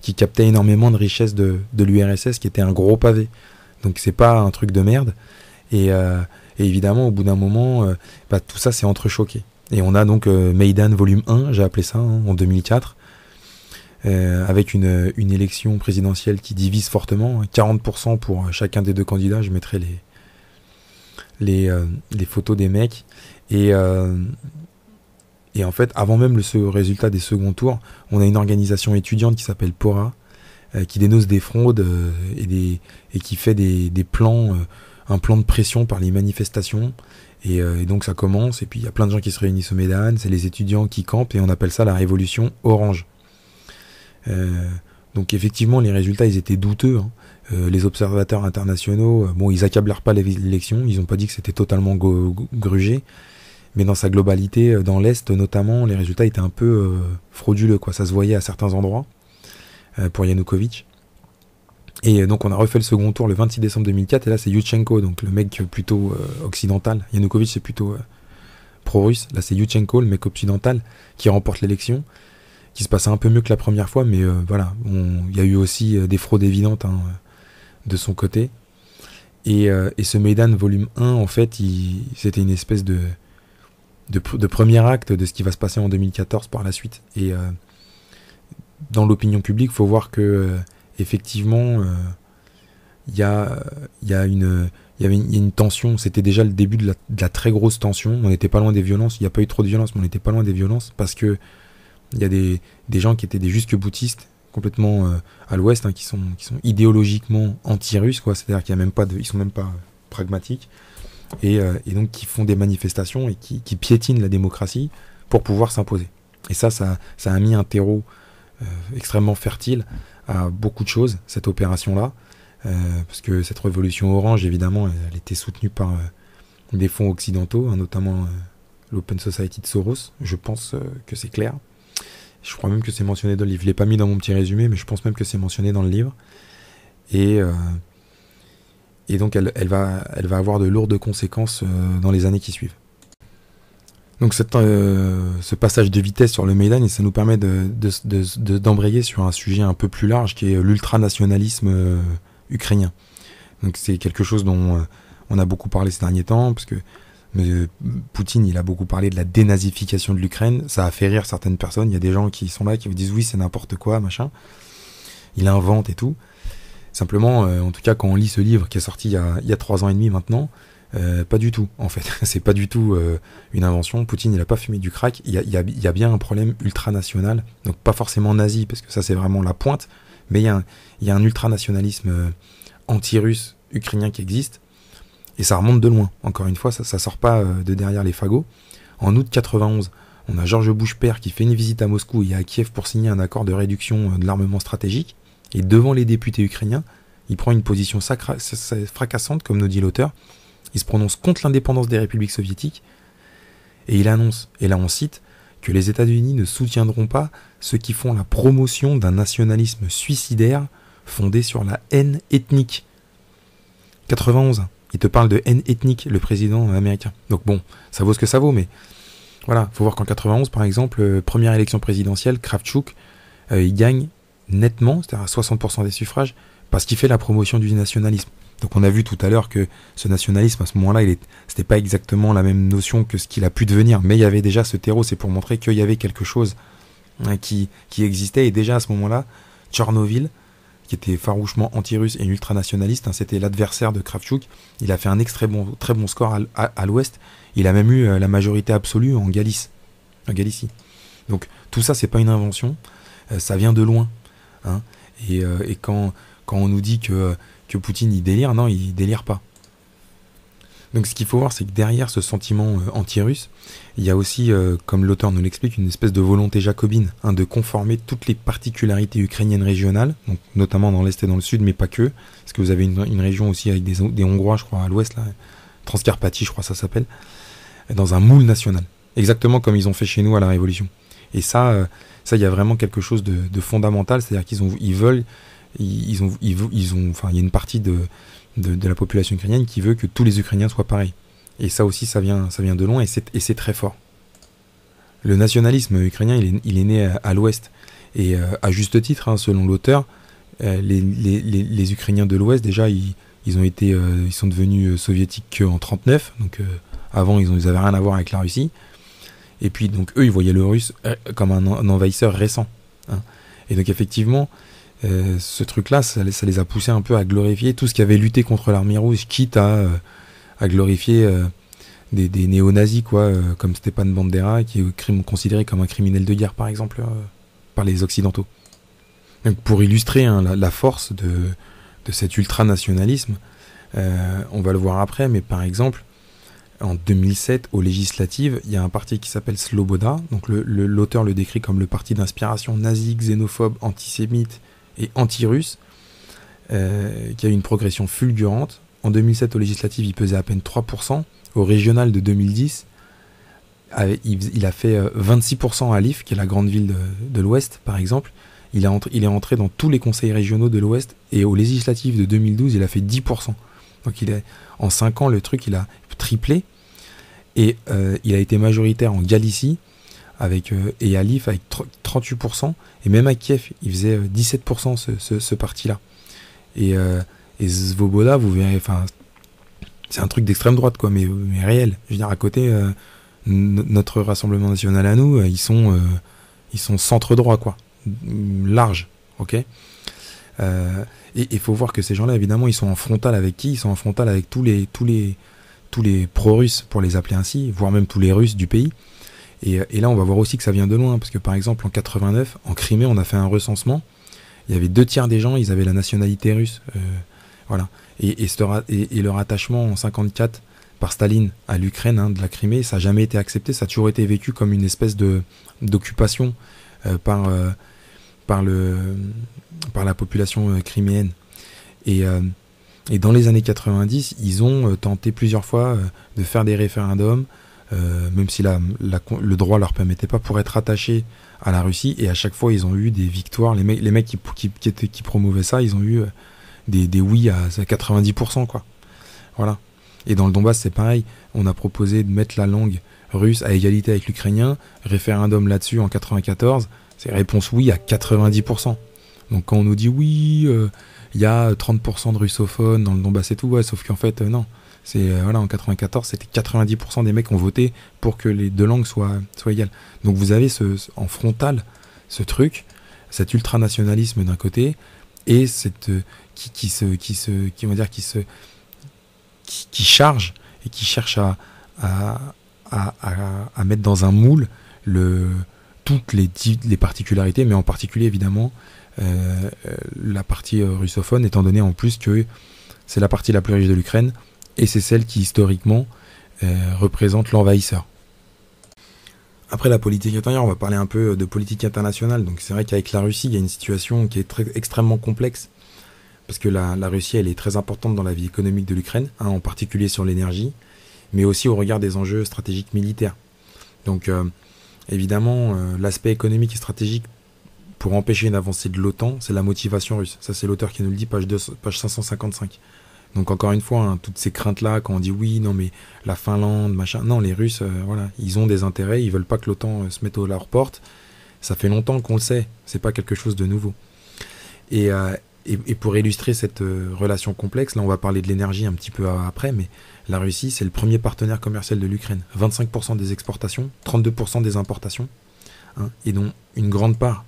[SPEAKER 2] qui captait énormément de richesses de l'URSS, qui était un gros pavé. Donc c'est pas un truc de merde. Et évidemment, au bout d'un moment, tout ça s'est entrechoqué. Et on a donc Maïdan volume 1, j'ai appelé ça, en 2004, avec une élection présidentielle qui divise fortement, 40% pour chacun des deux candidats. Je mettrai les photos des mecs. Et en fait, avant même le résultat des seconds tours, on a une organisation étudiante qui s'appelle PORA, qui dénonce des fraudes et qui fait des plans, un plan de pression par les manifestations. Et donc ça commence, et puis il y a plein de gens qui se réunissent au Médan, c'est les étudiants qui campent, et on appelle ça la révolution orange. Donc effectivement, les résultats, ils étaient douteux, hein. Les observateurs internationaux, ils accablèrent pas l'élection, ils n'ont pas dit que c'était totalement grugé, mais dans sa globalité, dans l'Est notamment, les résultats étaient un peu frauduleux, quoi. Ça se voyait à certains endroits, pour Yanukovych. Et donc on a refait le second tour le 26 décembre 2004, et là c'est Yushchenko, donc le mec plutôt occidental. Yanukovych c'est plutôt pro-russe, là c'est Yushchenko, le mec occidental, qui remporte l'élection, qui se passait un peu mieux que la première fois, mais voilà, il y a eu aussi des fraudes évidentes, hein, de son côté. Et ce Maïdan volume 1, en fait, c'était une espèce de premier acte de ce qui va se passer en 2014 par la suite. Et dans l'opinion publique, il faut voir que effectivement, il y a une tension. C'était déjà le début de la très grosse tension. On n'était pas loin des violences. Il n'y a pas eu trop de violences, mais on n'était pas loin des violences, parce que il y a des gens qui étaient des jusque-boutistes, complètement à l'ouest, hein, qui sont idéologiquement anti-russes, quoi. C'est-à-dire qu'il y a même pas ils sont même pas pragmatiques, et donc qui font des manifestations et qui piétinent la démocratie pour pouvoir s'imposer. Et ça a mis un terreau extrêmement fertile à beaucoup de choses, cette opération-là, parce que cette révolution orange, évidemment, elle était soutenue par des fonds occidentaux, hein, notamment l'Open Society de Soros. Je pense que c'est clair. Je crois même que c'est mentionné dans le livre. Je ne l'ai pas mis dans mon petit résumé, mais je pense même que c'est mentionné dans le livre. Et donc elle va avoir de lourdes conséquences dans les années qui suivent. Donc ce passage de vitesse sur le Maïdan, ça nous permet d'embrayer sur un sujet un peu plus large, qui est l'ultranationalisme ukrainien. Donc c'est quelque chose dont on a beaucoup parlé ces derniers temps, parce que Poutine, il a beaucoup parlé de la dénazification de l'Ukraine. Ça a fait rire certaines personnes. Il y a des gens qui sont là, qui vous disent oui, c'est n'importe quoi, machin. Il invente et tout. Simplement, en tout cas, quand on lit ce livre qui est sorti il y a 3 ans et demi maintenant, pas du tout, en fait. C'est pas du tout une invention. Poutine, il a pas fumé du crack. Il y a bien un problème ultranational. Donc pas forcément nazi, parce que ça c'est vraiment la pointe. Mais il y a un ultranationalisme anti-russe ukrainien qui existe. Et ça remonte de loin. Encore une fois, ça sort pas de derrière les fagots. En août 91, on a George Bush père qui fait une visite à Moscou et à Kiev pour signer un accord de réduction de l'armement stratégique. Et devant les députés ukrainiens, il prend une position fracassante, comme nous dit l'auteur. Il se prononce contre l'indépendance des républiques soviétiques. Et il annonce, et là on cite, que les États-Unis ne soutiendront pas ceux qui font la promotion d'un nationalisme suicidaire fondé sur la haine ethnique. 91. Il te parle de haine ethnique, le président américain. Donc bon, ça vaut ce que ça vaut, mais voilà, faut voir qu'en 91, par exemple, première élection présidentielle, Kravchuk, il gagne nettement, c'est-à-dire à 60% des suffrages, parce qu'il fait la promotion du nationalisme. Donc on a vu tout à l'heure que ce nationalisme, à ce moment-là, c'était pas exactement la même notion que ce qu'il a pu devenir, mais il y avait déjà ce terreau, c'est pour montrer qu'il y avait quelque chose qui existait, et déjà à ce moment-là, Tchernovil, qui était farouchement anti-russe et ultranationaliste, c'était l'adversaire de Kravchuk, il a fait un très bon score à l'ouest, il a même eu la majorité absolue en Galicie. Donc tout ça, c'est pas une invention, ça vient de loin. Et quand on nous dit que Poutine il délire, non, il délire pas. Donc ce qu'il faut voir, c'est que derrière ce sentiment anti-russe, il y a aussi, comme l'auteur nous l'explique, une espèce de volonté jacobine de conformer toutes les particularités ukrainiennes régionales, donc notamment dans l'Est et dans le Sud, mais pas que, parce que vous avez une région aussi avec des Hongrois, je crois, à l'Ouest, là, Transcarpathie, je crois ça s'appelle, dans un moule national, exactement comme ils ont fait chez nous à la Révolution. Et ça, il y a vraiment quelque chose de fondamental, c'est-à-dire il y a une partie de la population ukrainienne qui veut que tous les Ukrainiens soient pareils. Et ça aussi, ça vient de loin, et c'est très fort. Le nationalisme ukrainien, il est né à l'Ouest, et à juste titre, selon l'auteur, les Ukrainiens de l'Ouest, déjà, ils sont devenus soviétiques qu'en 1939, donc avant, ils n'avaient rien à voir avec la Russie. Et puis, donc, eux, ils voyaient le russe comme un envahisseur récent. Et donc, effectivement, ce truc-là, ça les a poussés un peu à glorifier tout ce qui avait lutté contre l'armée russe, quitte à glorifier des néo-nazis, comme Stepan Bandera, qui est considéré comme un criminel de guerre, par exemple, par les Occidentaux. Donc, pour illustrer la force de cet ultranationalisme, on va le voir après, mais par exemple, en 2007, aux législatives, il y a un parti qui s'appelle Sloboda. Donc l'auteur le décrit comme le parti d'inspiration nazi, xénophobe, antisémite et anti-russe, qui a eu une progression fulgurante. En 2007, aux législatives, il pesait à peine 3%. Au régional de 2010, il a fait 26% à Lviv, qui est la grande ville de l'Ouest, par exemple. Il est entré dans tous les conseils régionaux de l'Ouest, et aux législatives de 2012, il a fait 10%. Donc en 5 ans, le truc, il a triplé. Et il a été majoritaire en Galicie et à Lviv avec 38%, et même à Kiev il faisait 17% ce parti-là. Et Svoboda, vous verrez, c'est un truc d'extrême droite, mais réel. Je veux dire, à côté, notre Rassemblement National à nous, ils sont centre droit, large, ok. Et il faut voir que ces gens-là, évidemment, ils sont en frontal avec qui ? Ils sont en frontal avec tous les pro-russes, pour les appeler ainsi, voire même tous les Russes du pays. Et là, on va voir aussi que ça vient de loin, parce que par exemple, en 89, en Crimée, on a fait un recensement. Il y avait 2/3 des gens, ils avaient la nationalité russe. Voilà. Et le rattachement en 54 par Staline à l'Ukraine, de la Crimée, ça n'a jamais été accepté. Ça a toujours été vécu comme une espèce d'occupation par la population criméenne. Et dans les années 90, ils ont tenté plusieurs fois de faire des référendums, même si le droit leur permettait pas, pour être attachés à la Russie. Et à chaque fois, ils ont eu des victoires. Les mecs qui promouvaient ça, ils ont eu des oui à 90%, Voilà. Et dans le Donbass, c'est pareil. On a proposé de mettre la langue russe à égalité avec l'ukrainien. Référendum là-dessus en 94. C'est réponse oui à 90%. Donc quand on nous dit oui, il y a 30% de russophones dans le Donbass et tout, sauf qu'en fait, non. En 94, c'était 90% des mecs qui ont voté pour que les deux langues soient égales. Donc vous avez en frontal ce truc, cet ultranationalisme d'un côté, et qui charge et qui cherche à mettre dans un moule toutes les particularités, mais en particulier évidemment la partie russophone, étant donné en plus que c'est la partie la plus riche de l'Ukraine, et c'est celle qui historiquement représente l'envahisseur. Après la politique intérieure, on va parler un peu de politique internationale. Donc c'est vrai qu'avec la Russie, il y a une situation qui est extrêmement complexe, parce que la Russie, elle est très importante dans la vie économique de l'Ukraine, en particulier sur l'énergie, mais aussi au regard des enjeux stratégiques militaires. Donc évidemment, l'aspect économique et stratégique pour empêcher une avancée de l'OTAN, c'est la motivation russe. Ça, c'est l'auteur qui nous le dit, page 555. Donc encore une fois, toutes ces craintes-là, quand on dit oui, non mais la Finlande, machin, non, les Russes, ils ont des intérêts, ils veulent pas que l'OTAN se mette à leur porte. Ça fait longtemps qu'on le sait, c'est pas quelque chose de nouveau. Et pour illustrer cette relation complexe, là on va parler de l'énergie un petit peu après, mais la Russie c'est le premier partenaire commercial de l'Ukraine. 25% des exportations, 32% des importations, hein, et dont une grande part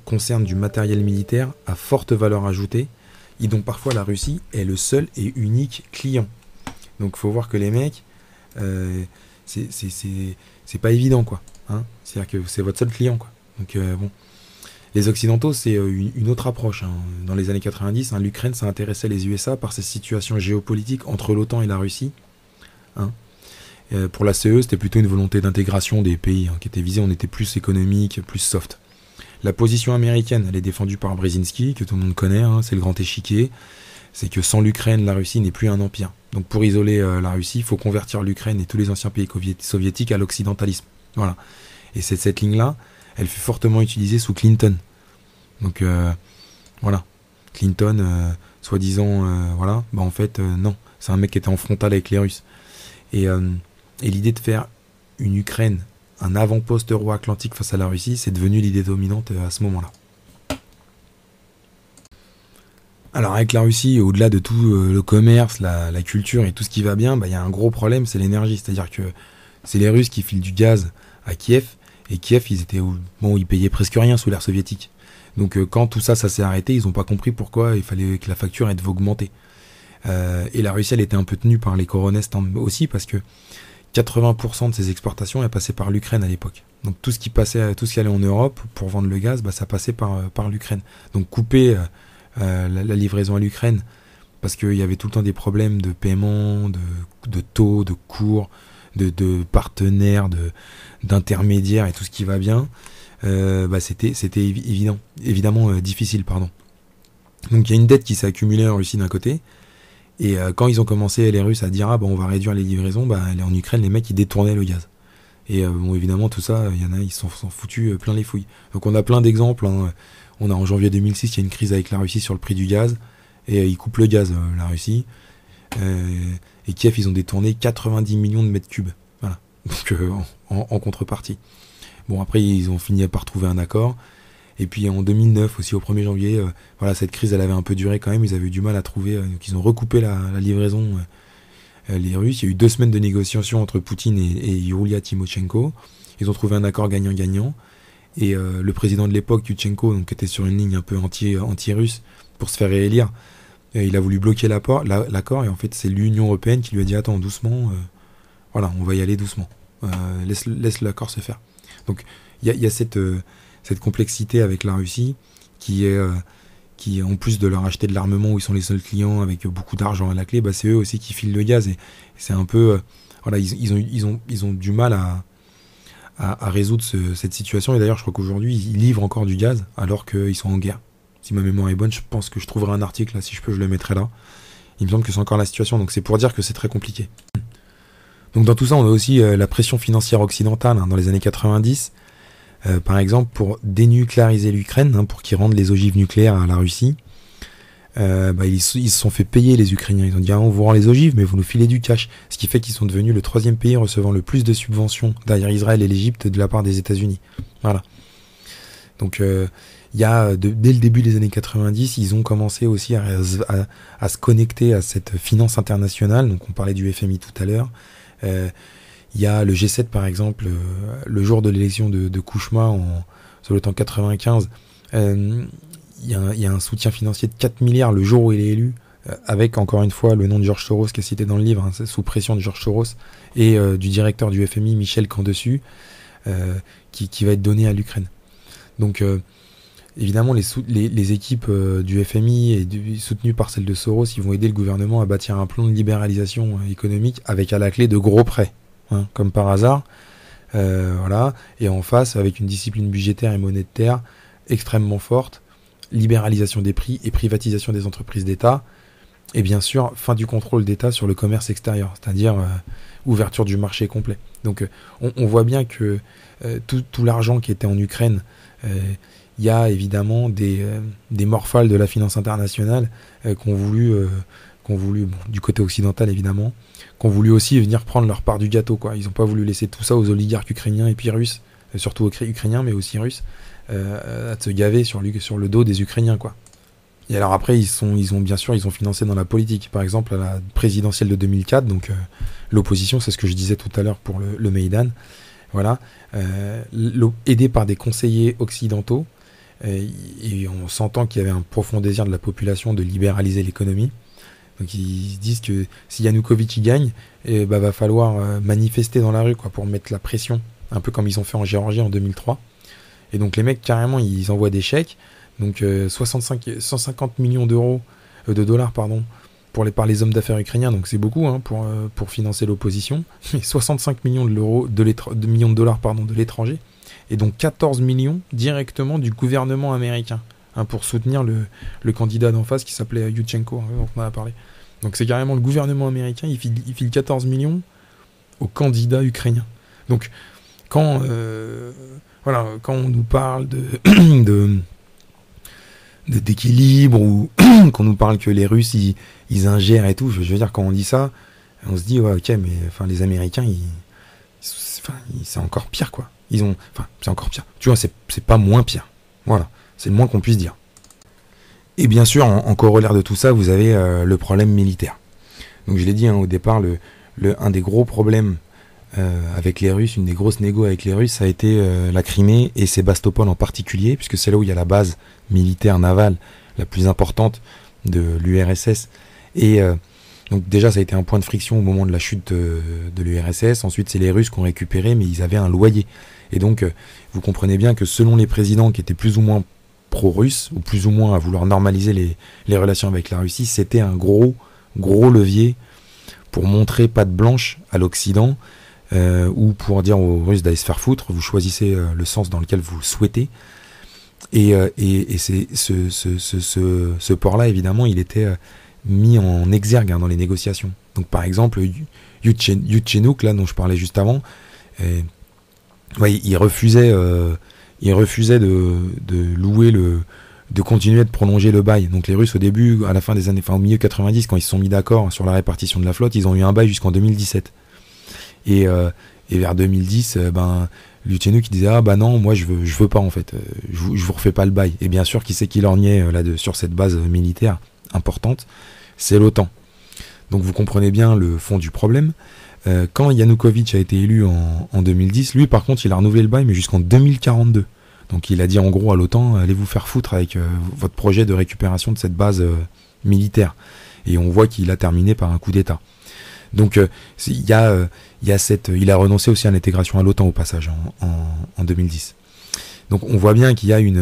[SPEAKER 2] concerne du matériel militaire à forte valeur ajoutée, et dont parfois la Russie est le seul et unique client. Donc il faut voir que les mecs, c'est pas évident, quoi. Hein, c'est-à-dire que c'est votre seul client, quoi. Donc bon. Les Occidentaux, c'est une autre approche. Hein. Dans les années 90, hein, l'Ukraine, ça intéressait les USA par cette situation géopolitique entre l'OTAN et la Russie. Hein. Pour la CE, c'était plutôt une volonté d'intégration des pays qui était visée. On était plus économique, plus soft. La position américaine, elle est défendue par Brzezinski, que tout le monde connaît. Hein, c'est le grand échiquier. C'est que sans l'Ukraine, la Russie n'est plus un empire. Donc pour isoler la Russie, il faut convertir l'Ukraine et tous les anciens pays soviétiques à l'occidentalisme. Voilà. Et c'est cette ligne-là, elle fut fortement utilisée sous Clinton. Donc voilà, Clinton, soi-disant, voilà, bah en fait non, c'est un mec qui était en frontal avec les Russes. Et l'idée de faire une Ukraine, un avant-poste euro-atlantique face à la Russie, c'est devenu l'idée dominante à ce moment-là. Alors avec la Russie, au-delà de tout le commerce, la culture et tout ce qui va bien, bah, y a un gros problème, c'est l'énergie. C'est-à-dire que c'est les Russes qui filent du gaz à Kiev, et Kiev, ils payaient presque rien sous l'ère soviétique. Donc quand tout ça s'est arrêté, ils n'ont pas compris pourquoi il fallait que la facture elle devait augmenter. Et la Russie, elle était un peu tenue par les coronestes aussi, parce que 80% de ses exportations, elles passaient par l'Ukraine à l'époque. Donc tout ce qui allait en Europe pour vendre le gaz, bah, ça passait par l'Ukraine. Donc couper la livraison à l'Ukraine, parce qu'il y avait tout le temps des problèmes de paiement, de taux, de cours, de partenaires, d'intermédiaires et tout ce qui va bien, bah c'était évidemment difficile, pardon. Donc il y a une dette qui s'est accumulée en Russie d'un côté, et quand ils ont commencé, les Russes, à dire on va réduire les livraisons, bah en Ukraine, les mecs ils détournaient le gaz. Et bon, évidemment tout ça, il y en a, ils s'en foutus plein les fouilles. Donc on a plein d'exemples, hein. On a en janvier 2006, il y a une crise avec la Russie sur le prix du gaz, et ils coupent le gaz, la Russie. Et Kiev, ils ont détourné 90 millions de mètres cubes. Voilà. Donc en contrepartie. Bon, après, ils ont fini par trouver un accord. Et puis en 2009, aussi au 1er janvier, voilà, cette crise, elle avait un peu duré quand même. Ils avaient eu du mal à trouver. Donc ils ont recoupé la livraison, les Russes. Il y a eu 2 semaines de négociations entre Poutine et Yulia Tymoshenko. Ils ont trouvé un accord gagnant-gagnant. Et le président de l'époque, Yushchenko, donc, qui était sur une ligne un peu anti-russe pour se faire réélire, il a voulu bloquer l'accord, et en fait c'est l'Union Européenne qui lui a dit attends, doucement, voilà, on va y aller doucement, laisse l'accord se faire. Donc il y a cette complexité avec la Russie qui en plus de leur acheter de l'armement où ils sont les seuls clients avec beaucoup d'argent à la clé, bah c'est eux aussi qui filent le gaz, et c'est un peu voilà, ils ont du mal à résoudre cette situation. Et d'ailleurs je crois qu'aujourd'hui ils livrent encore du gaz alors qu'ils sont en guerre. Si ma mémoire est bonne, je pense que je trouverai un article, là, si je peux, je le mettrai là. Il me semble que c'est encore la situation, donc c'est pour dire que c'est très compliqué. Donc dans tout ça, on a aussi la pression financière occidentale, hein, dans les années 90, par exemple, pour dénucléariser l'Ukraine, hein, pour qu'ils rendent les ogives nucléaires à la Russie. Ils se sont fait payer, les Ukrainiens. Ils ont dit on vous rend les ogives, mais vous nous filez du cash. Ce qui fait qu'ils sont devenus le 3e pays recevant le plus de subventions derrière Israël et l'Égypte de la part des États-Unis. Voilà. Donc il y a, dès le début des années 90, ils ont commencé aussi à se connecter à cette finance internationale. Donc on parlait du FMI tout à l'heure. Il y a le G7 par exemple, le jour de l'élection de Kouchma sur le temps 95. Il y a un soutien financier de 4 milliards le jour où il est élu, avec encore une fois le nom de George Soros qui est cité dans le livre, hein, sous pression de George Soros, et du directeur du FMI, Michel Candessu, qui va être donné à l'Ukraine. Donc évidemment, les équipes du FMI et soutenues par celles de Soros, ils vont aider le gouvernement à bâtir un plan de libéralisation économique avec à la clé de gros prêts, hein, comme par hasard. Voilà. Et en face, avec une discipline budgétaire et monétaire extrêmement forte, libéralisation des prix et privatisation des entreprises d'État, et bien sûr, fin du contrôle d'État sur le commerce extérieur, c'est-à-dire ouverture du marché complet. Donc on voit bien que tout l'argent qui était en Ukraine, il y a évidemment des morphales de la finance internationale qu'on voulu, bon, du côté occidental évidemment, qu'on voulu aussi venir prendre leur part du gâteau, quoi. Ils n'ont pas voulu laisser tout ça aux oligarques ukrainiens et puis russes surtout ukrainiens, mais aussi russes, à se gaver sur le dos des Ukrainiens, quoi. Et alors après, ils ont financé dans la politique. Par exemple, à la présidentielle de 2004, donc l'opposition, c'est ce que je disais tout à l'heure pour le Maïdan, voilà, aidé par des conseillers occidentaux, et on s'entend qu'il y avait un profond désir de la population de libéraliser l'économie. Donc ils se disent que si Yanukovych y gagne, va falloir manifester dans la rue, quoi, pour mettre la pression, un peu comme ils ont fait en Géorgie en 2003. Et donc les mecs, carrément, ils envoient des chèques, donc 150 millions d'euros, de dollars, pardon, par les hommes d'affaires ukrainiens, donc c'est beaucoup, hein, pour financer l'opposition, mais 65 millions de dollars de l'étranger, et donc 14 millions directement du gouvernement américain, hein, pour soutenir le candidat d'en face qui s'appelait Yushchenko, hein, dont on a parlé. Donc c'est carrément le gouvernement américain, il file 14 millions au candidat ukrainien. Donc quand on nous parle d'équilibre, ou qu'on nous parle que les Russes ils ingèrent et tout, je veux dire, quand on dit ça, on se dit ouais, ok, mais enfin les Américains c'est encore pire, quoi. C'est encore pire. Tu vois, c'est pas moins pire. Voilà, c'est le moins qu'on puisse dire. Et bien sûr, en corollaire de tout ça, vous avez le problème militaire. Donc je l'ai dit, hein, au départ, un des gros problèmes avec les Russes, une des grosses négos avec les Russes, ça a été la Crimée et Sébastopol en particulier, puisque c'est là où il y a la base militaire navale la plus importante de l'URSS. Et donc déjà, ça a été un point de friction au moment de la chute de l'URSS. Ensuite, c'est les Russes qui ont récupéré, mais ils avaient un loyer. Et donc, vous comprenez bien que selon les présidents qui étaient plus ou moins pro-russes, ou plus ou moins à vouloir normaliser les relations avec la Russie, c'était un gros levier pour montrer patte blanche à l'Occident, ou pour dire aux Russes d'aller se faire foutre. Vous choisissez le sens dans lequel vous le souhaitez. Et c'est ce port-là, évidemment, il était mis en exergue, hein, dans les négociations. Donc par exemple, Yushchenko, là dont je parlais juste avant, il refusait de louer de continuer de prolonger le bail. Donc les Russes, au début, à la fin des années, au milieu 90, quand ils se sont mis d'accord sur la répartition de la flotte, ils ont eu un bail jusqu'en 2017. Et vers 2010, Yushchenko qui disait non, moi je veux pas, en fait, je vous refais pas le bail. Et bien sûr, qui c'est qui lorgnait sur cette base militaire importante, c'est l'OTAN. Donc vous comprenez bien le fond du problème. Quand Yanukovych a été élu en 2010, lui par contre il a renouvelé le bail, mais jusqu'en 2042. Donc il a dit en gros à l'OTAN, allez vous faire foutre avec votre projet de récupération de cette base militaire. Et on voit qu'il a terminé par un coup d'État. Donc il a renoncé aussi à l'intégration à l'OTAN au passage en 2010. Donc on voit bien qu'il y a il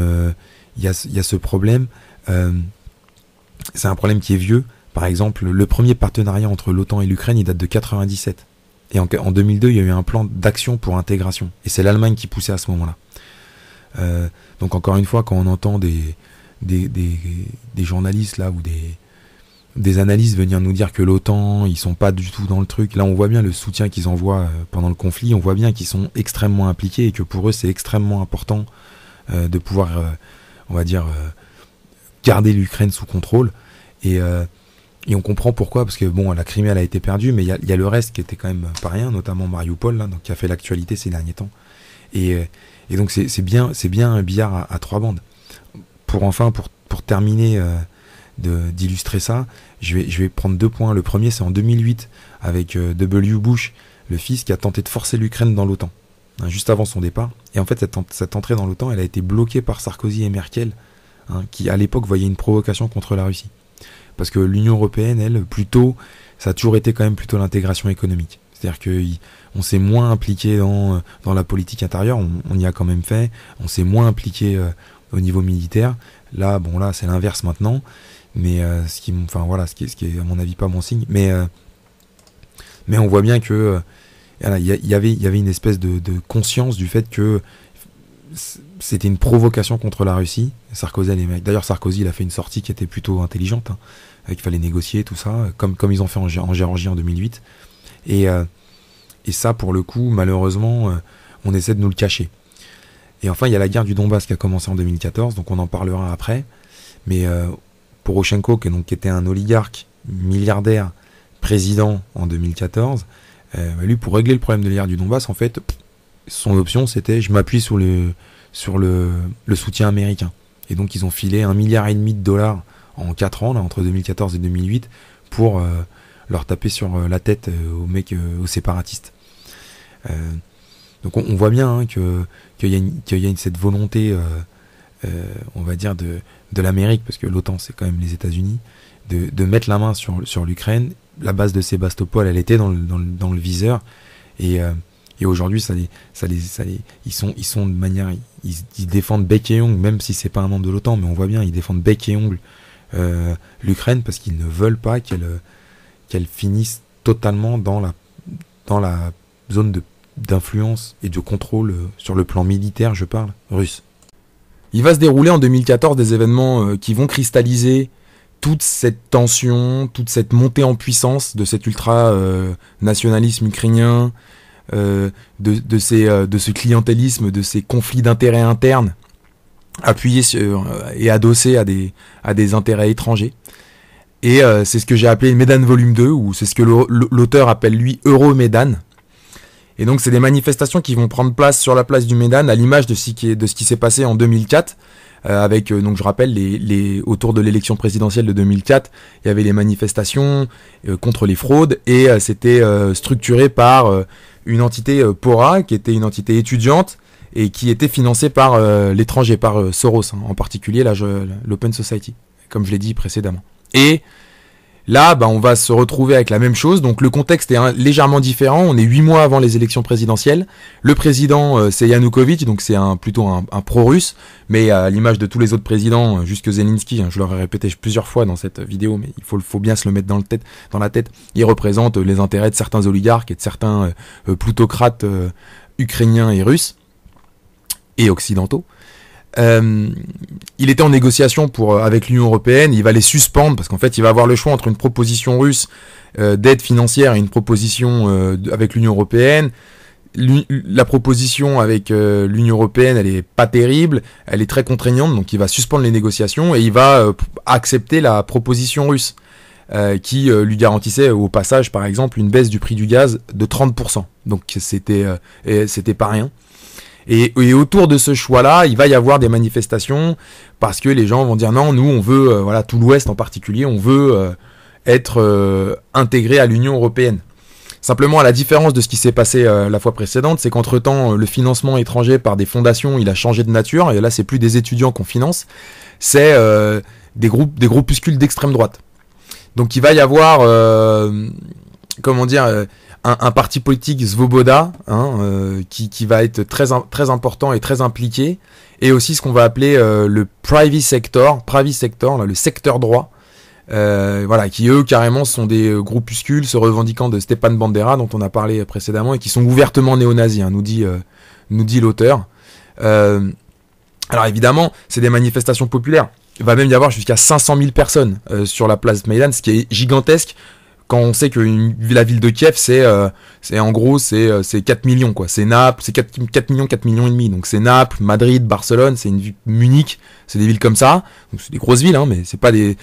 [SPEAKER 2] y a ce problème. C'est un problème qui est vieux. Par exemple, le premier partenariat entre l'OTAN et l'Ukraine, il date de 97. Et en 2002, il y a eu un plan d'action pour intégration. Et c'est l'Allemagne qui poussait à ce moment-là. Donc encore une fois, quand on entend des journalistes là, ou des analystes venir nous dire que l'OTAN, ils sont pas du tout dans le truc, là on voit bien le soutien qu'ils envoient pendant le conflit, on voit bien qu'ils sont extrêmement impliqués et que pour eux c'est extrêmement important de pouvoir, on va dire, garder l'Ukraine sous contrôle. Et on comprend pourquoi, parce que bon, la Crimée elle a été perdue, mais il y a le reste qui était quand même pas rien, notamment Mariupol, là, donc, qui a fait l'actualité ces derniers temps. Et donc c'est bien un billard à trois bandes. Pour terminer d'illustrer ça, je vais prendre 2 points. Le premier, c'est en 2008 avec W. Bush, le fils, qui a tenté de forcer l'Ukraine dans l'OTAN, hein, juste avant son départ. Et en fait, cette entrée dans l'OTAN, elle a été bloquée par Sarkozy et Merkel, hein, qui à l'époque voyaient une provocation contre la Russie. Parce que l'Union européenne, elle, plutôt, ça a toujours été quand même plutôt l'intégration économique. C'est-à-dire qu'on s'est moins impliqué dans la politique intérieure, on y a quand même fait, on s'est moins impliqué au niveau militaire. Là, c'est l'inverse maintenant, mais ce qui est à mon avis pas bon signe. Mais on voit bien que il y avait une espèce de conscience du fait que c'était une provocation contre la Russie. D'ailleurs, Sarkozy, il a fait une sortie qui était plutôt intelligente, hein, qu'il fallait négocier tout ça, comme ils ont fait en Géorgie en 2008. Et ça, pour le coup, malheureusement, on essaie de nous le cacher. Et enfin, il y a la guerre du Donbass qui a commencé en 2014, donc on en parlera après. Mais Poroshenko, qui était un oligarque milliardaire président en 2014, lui, pour régler le problème de la guerre du Donbass, en fait, son option, c'était je m'appuie sur le soutien américain. Et donc ils ont filé 1,5 milliard de dollars en 4 ans, là, entre 2014 et 2008, pour leur taper sur la tête aux séparatistes. Donc on voit bien hein, qu'il y a cette volonté, on va dire, de l'Amérique, parce que l'OTAN c'est quand même les États-Unis, de mettre la main sur l'Ukraine. La base de Sébastopol, elle était dans le viseur, et aujourd'hui ils sont de manière, ils défendent bec et ongle, même si c'est pas un membre de l'OTAN, mais on voit bien ils défendent bec et ongle l'Ukraine, parce qu'ils ne veulent pas qu'elle finisse totalement dans la zone d'influence et de contrôle sur le plan militaire, je parle, russe. Il va se dérouler en 2014 des événements qui vont cristalliser toute cette tension, toute cette montée en puissance de cet ultra-nationalisme ukrainien, de ce clientélisme, de ces conflits d'intérêts internes, appuyés et adossés à des intérêts étrangers. Et c'est ce que j'ai appelé Maidan Volume 2, ou c'est ce que l'auteur appelle lui Euromaidan. Et donc c'est des manifestations qui vont prendre place sur la place du Maidan, à l'image de ce qui s'est passé en 2004, avec, donc je rappelle, autour de l'élection présidentielle de 2004, il y avait les manifestations contre les fraudes, et c'était structuré par une entité PORA, qui était une entité étudiante, et qui était financée par l'étranger, par Soros, hein, en particulier l'Open Society, comme je l'ai dit précédemment. Et là, on va se retrouver avec la même chose. Donc le contexte est légèrement différent. On est 8 mois avant les élections présidentielles. Le président, c'est Yanukovych, donc c'est plutôt un pro-russe, mais à l'image de tous les autres présidents, jusque Zelensky, hein, je leur ai répété plusieurs fois dans cette vidéo, mais il faut bien se le mettre dans la tête. Il représente les intérêts de certains oligarques et de certains plutocrates ukrainiens et russes et occidentaux. Il était en négociation avec l'Union européenne. Il va les suspendre parce qu'en fait il va avoir le choix entre une proposition russe d'aide financière et une proposition avec l'Union européenne. La proposition avec l'Union européenne, elle est pas terrible, elle est très contraignante, donc il va suspendre les négociations et il va accepter la proposition russe qui lui garantissait au passage par exemple une baisse du prix du gaz de 30%. Donc c'était pas rien. Et autour de ce choix-là, il va y avoir des manifestations parce que les gens vont dire non, nous on veut, tout l'Ouest en particulier, on veut être intégré à l'Union européenne. Simplement, à la différence de ce qui s'est passé la fois précédente, c'est qu'entre-temps, le financement étranger par des fondations, il a changé de nature, et là c'est plus des étudiants qu'on finance, c'est des groupuscules d'extrême droite. Donc il va y avoir, un parti politique Svoboda, qui va être très important et très impliqué, et aussi ce qu'on va appeler le private sector, là, le secteur droit, qui eux carrément sont des groupuscules se revendiquant de Stepan Bandera dont on a parlé précédemment et qui sont ouvertement néo-nazis, nous dit l'auteur. Alors évidemment, c'est des manifestations populaires. Il va même y avoir jusqu'à 500 000 personnes sur la place Maïdan, ce qui est gigantesque. Quand on sait que la ville de Kiev, c'est 4 millions, quoi. C'est Naples, c'est 4 millions et demi. Donc c'est Naples, Madrid, Barcelone, c'est une ville, Munich, c'est des villes comme ça. Donc c'est des grosses villes, mais c'est pas des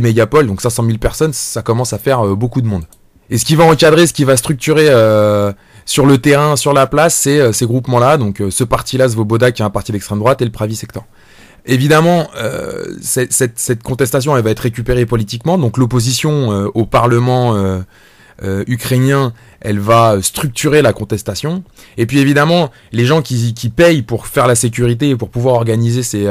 [SPEAKER 2] mégapoles. Donc 500 000 personnes, ça commence à faire beaucoup de monde. Et ce qui va encadrer, ce qui va structurer sur le terrain, sur la place, c'est ces groupements-là. Donc ce parti-là, Svoboda, qui est un parti d'extrême droite, et le Pravi Sector. Évidemment, cette contestation, elle va être récupérée politiquement. Donc l'opposition au Parlement ukrainien, elle va structurer la contestation. Et puis évidemment, les gens qui payent pour faire la sécurité et pour pouvoir organiser ces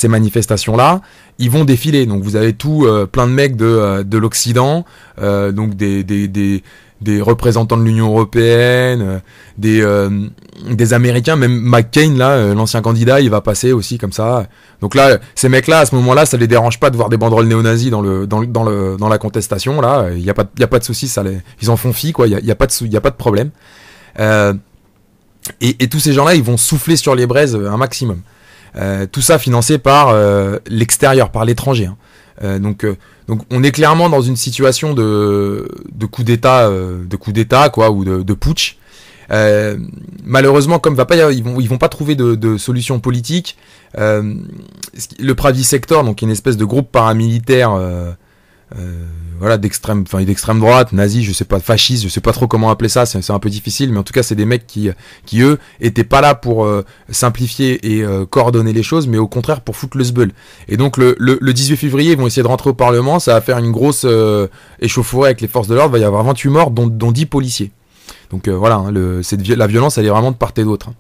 [SPEAKER 2] manifestations-là, ils vont défiler. Donc vous avez plein de mecs de l'Occident, donc des représentants de l'Union européenne, des Américains, même McCain, là, l'ancien candidat, il va passer aussi comme ça. Donc là, ces mecs-là, à ce moment-là, ça les dérange pas de voir des banderoles néo-nazis dans la contestation. Là, il y a pas de souci, ils en font fi, quoi. Il y a pas de problème. Et tous ces gens-là, ils vont souffler sur les braises un maximum. Tout ça financé par l'extérieur, par l'étranger. Donc on est clairement dans une situation de coup d'état, quoi, ou de putsch. Malheureusement, comme ils vont pas trouver de solution politique. Le Pravi Sector, donc une espèce de groupe paramilitaire voilà, d'extrême droite, nazi, je sais pas, fasciste, je sais pas trop comment appeler ça, c'est un peu difficile, mais en tout cas c'est des mecs qui eux étaient pas là pour simplifier et coordonner les choses, mais au contraire pour foutre le sbeul. Et donc le 18 février ils vont essayer de rentrer au Parlement, ça va faire une grosse échauffourée avec les forces de l'ordre, il va y avoir 28 morts dont 10 policiers. Donc voilà, hein, la violence elle est vraiment de part et d'autre. Hein.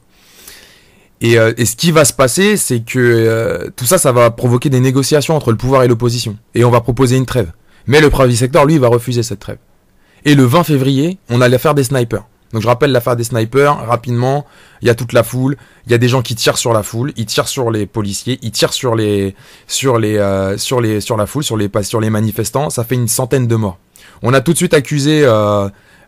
[SPEAKER 2] Et ce qui va se passer, c'est que tout ça va provoquer des négociations entre le pouvoir et l'opposition. Et on va proposer une trêve. Mais le private sector, lui, va refuser cette trêve. Et le 20 février, on a l'affaire des snipers. Donc je rappelle l'affaire des snipers, rapidement, il y a toute la foule, il y a des gens qui tirent sur la foule, ils tirent sur les policiers, ils tirent sur la foule, sur les manifestants, ça fait une centaine de morts. On a tout de suite accusé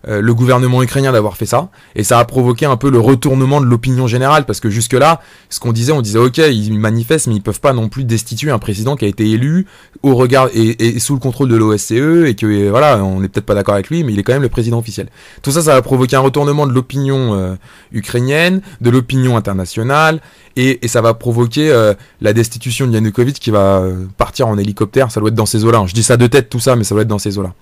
[SPEAKER 2] le gouvernement ukrainien d'avoir fait ça, et ça a provoqué un peu le retournement de l'opinion générale, parce que jusque-là, on disait ok, ils manifestent, mais ils peuvent pas non plus destituer un président qui a été élu au regard et sous le contrôle de l'OSCE, et que voilà, on n'est peut-être pas d'accord avec lui, mais il est quand même le président officiel. Tout ça, ça a provoqué un retournement de l'opinion ukrainienne, de l'opinion internationale, et ça va provoquer la destitution de Yanukovych qui va partir en hélicoptère. Ça doit être dans ces eaux-là. Je dis ça de tête tout ça, mais ça doit être dans ces eaux-là.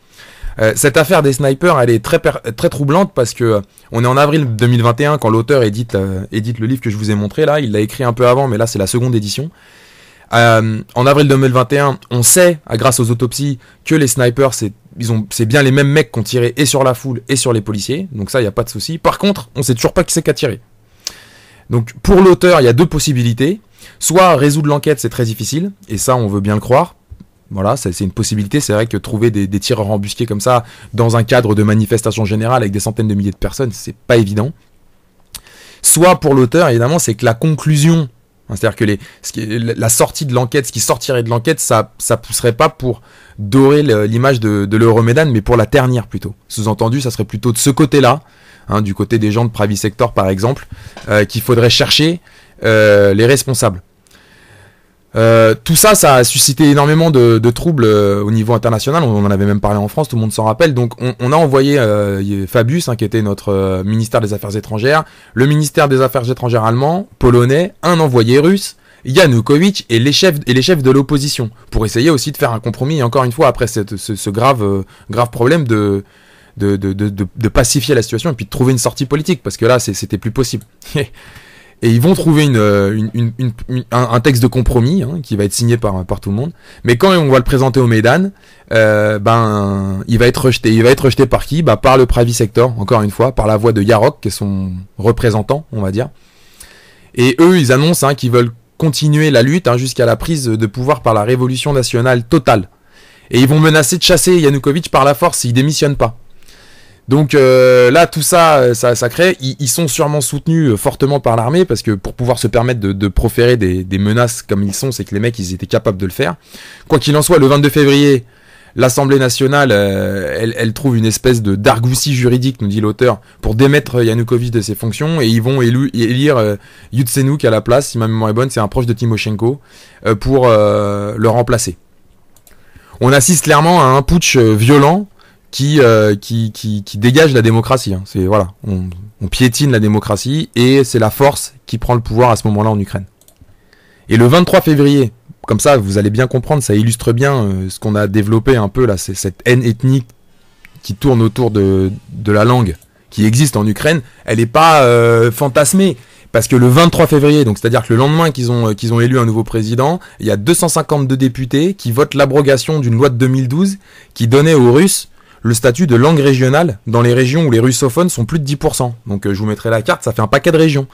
[SPEAKER 2] Cette affaire des snipers, elle est très troublante parce que on est en avril 2021 quand l'auteur édite le livre que je vous ai montré là. Il l'a écrit un peu avant, mais là c'est la seconde édition. En avril 2021, on sait, grâce aux autopsies, que les snipers c'est bien les mêmes mecs qui ont tiré et sur la foule et sur les policiers. Donc ça, il y a pas de souci. Par contre, on sait toujours pas qui c'est qui a tiré. Donc pour l'auteur, il y a deux possibilités. Soit résoudre l'enquête, c'est très difficile, et ça on veut bien le croire. Voilà, c'est une possibilité. C'est vrai que trouver des tireurs embusqués comme ça dans un cadre de manifestation générale avec des centaines de milliers de personnes, c'est pas évident. Soit pour l'auteur, évidemment, c'est que la conclusion, c'est-à-dire que la sortie de l'enquête, ce qui sortirait de l'enquête, ça pousserait pas pour dorer l'image de l'Euromaidan, mais pour la ternir plutôt. Sous-entendu, ça serait plutôt de ce côté-là, du côté des gens de private sector par exemple, qu'il faudrait chercher les responsables. Tout ça a suscité énormément de troubles au niveau international. On en avait même parlé en France, tout le monde s'en rappelle. Donc on a envoyé Fabius, qui était notre ministère des Affaires étrangères, le ministère des Affaires étrangères allemand, polonais, un envoyé russe, Yanukovych et les chefs de l'opposition, pour essayer aussi de faire un compromis. Et encore une fois, après ce grave problème de pacifier la situation et puis de trouver une sortie politique, parce que là c'était plus possible. Et ils vont trouver un texte de compromis qui va être signé par tout le monde. Mais quand on va le présenter au Maidan, il va être rejeté. Il va être rejeté par qui ? Par le private sector, encore une fois, par la voix de Yarok, qui est son représentant, on va dire. Et eux, ils annoncent qu'ils veulent continuer la lutte jusqu'à la prise de pouvoir par la révolution nationale totale. Et ils vont menacer de chasser Yanukovych par la force s'il démissionne pas. Donc là, tout ça crée. Ils sont sûrement soutenus fortement par l'armée, parce que pour pouvoir se permettre de proférer des menaces comme ils sont, c'est que les mecs, ils étaient capables de le faire. Quoi qu'il en soit, le 22 février, l'Assemblée nationale, elle trouve une espèce d'argousie juridique, nous dit l'auteur, pour démettre Yanukovych de ses fonctions, et ils vont élire Yutsenuk à la place, si ma mémoire est bonne, c'est un proche de Timoshenko, pour le remplacer. On assiste clairement à un putsch violent qui dégage la démocratie. C'est voilà, on piétine la démocratie, et c'est la force qui prend le pouvoir à ce moment-là en Ukraine. Et le 23 février, comme ça, vous allez bien comprendre, ça illustre bien ce qu'on a développé un peu là, c'est cette haine ethnique qui tourne autour de la langue qui existe en Ukraine. Elle n'est pas fantasmée, parce que le 23 février, donc c'est-à-dire que le lendemain qu'ils ont élu un nouveau président, il y a 252 députés qui votent l'abrogation d'une loi de 2012 qui donnait aux Russes le statut de langue régionale dans les régions où les russophones sont plus de 10%. Donc je vous mettrai la carte, ça fait un paquet de régions.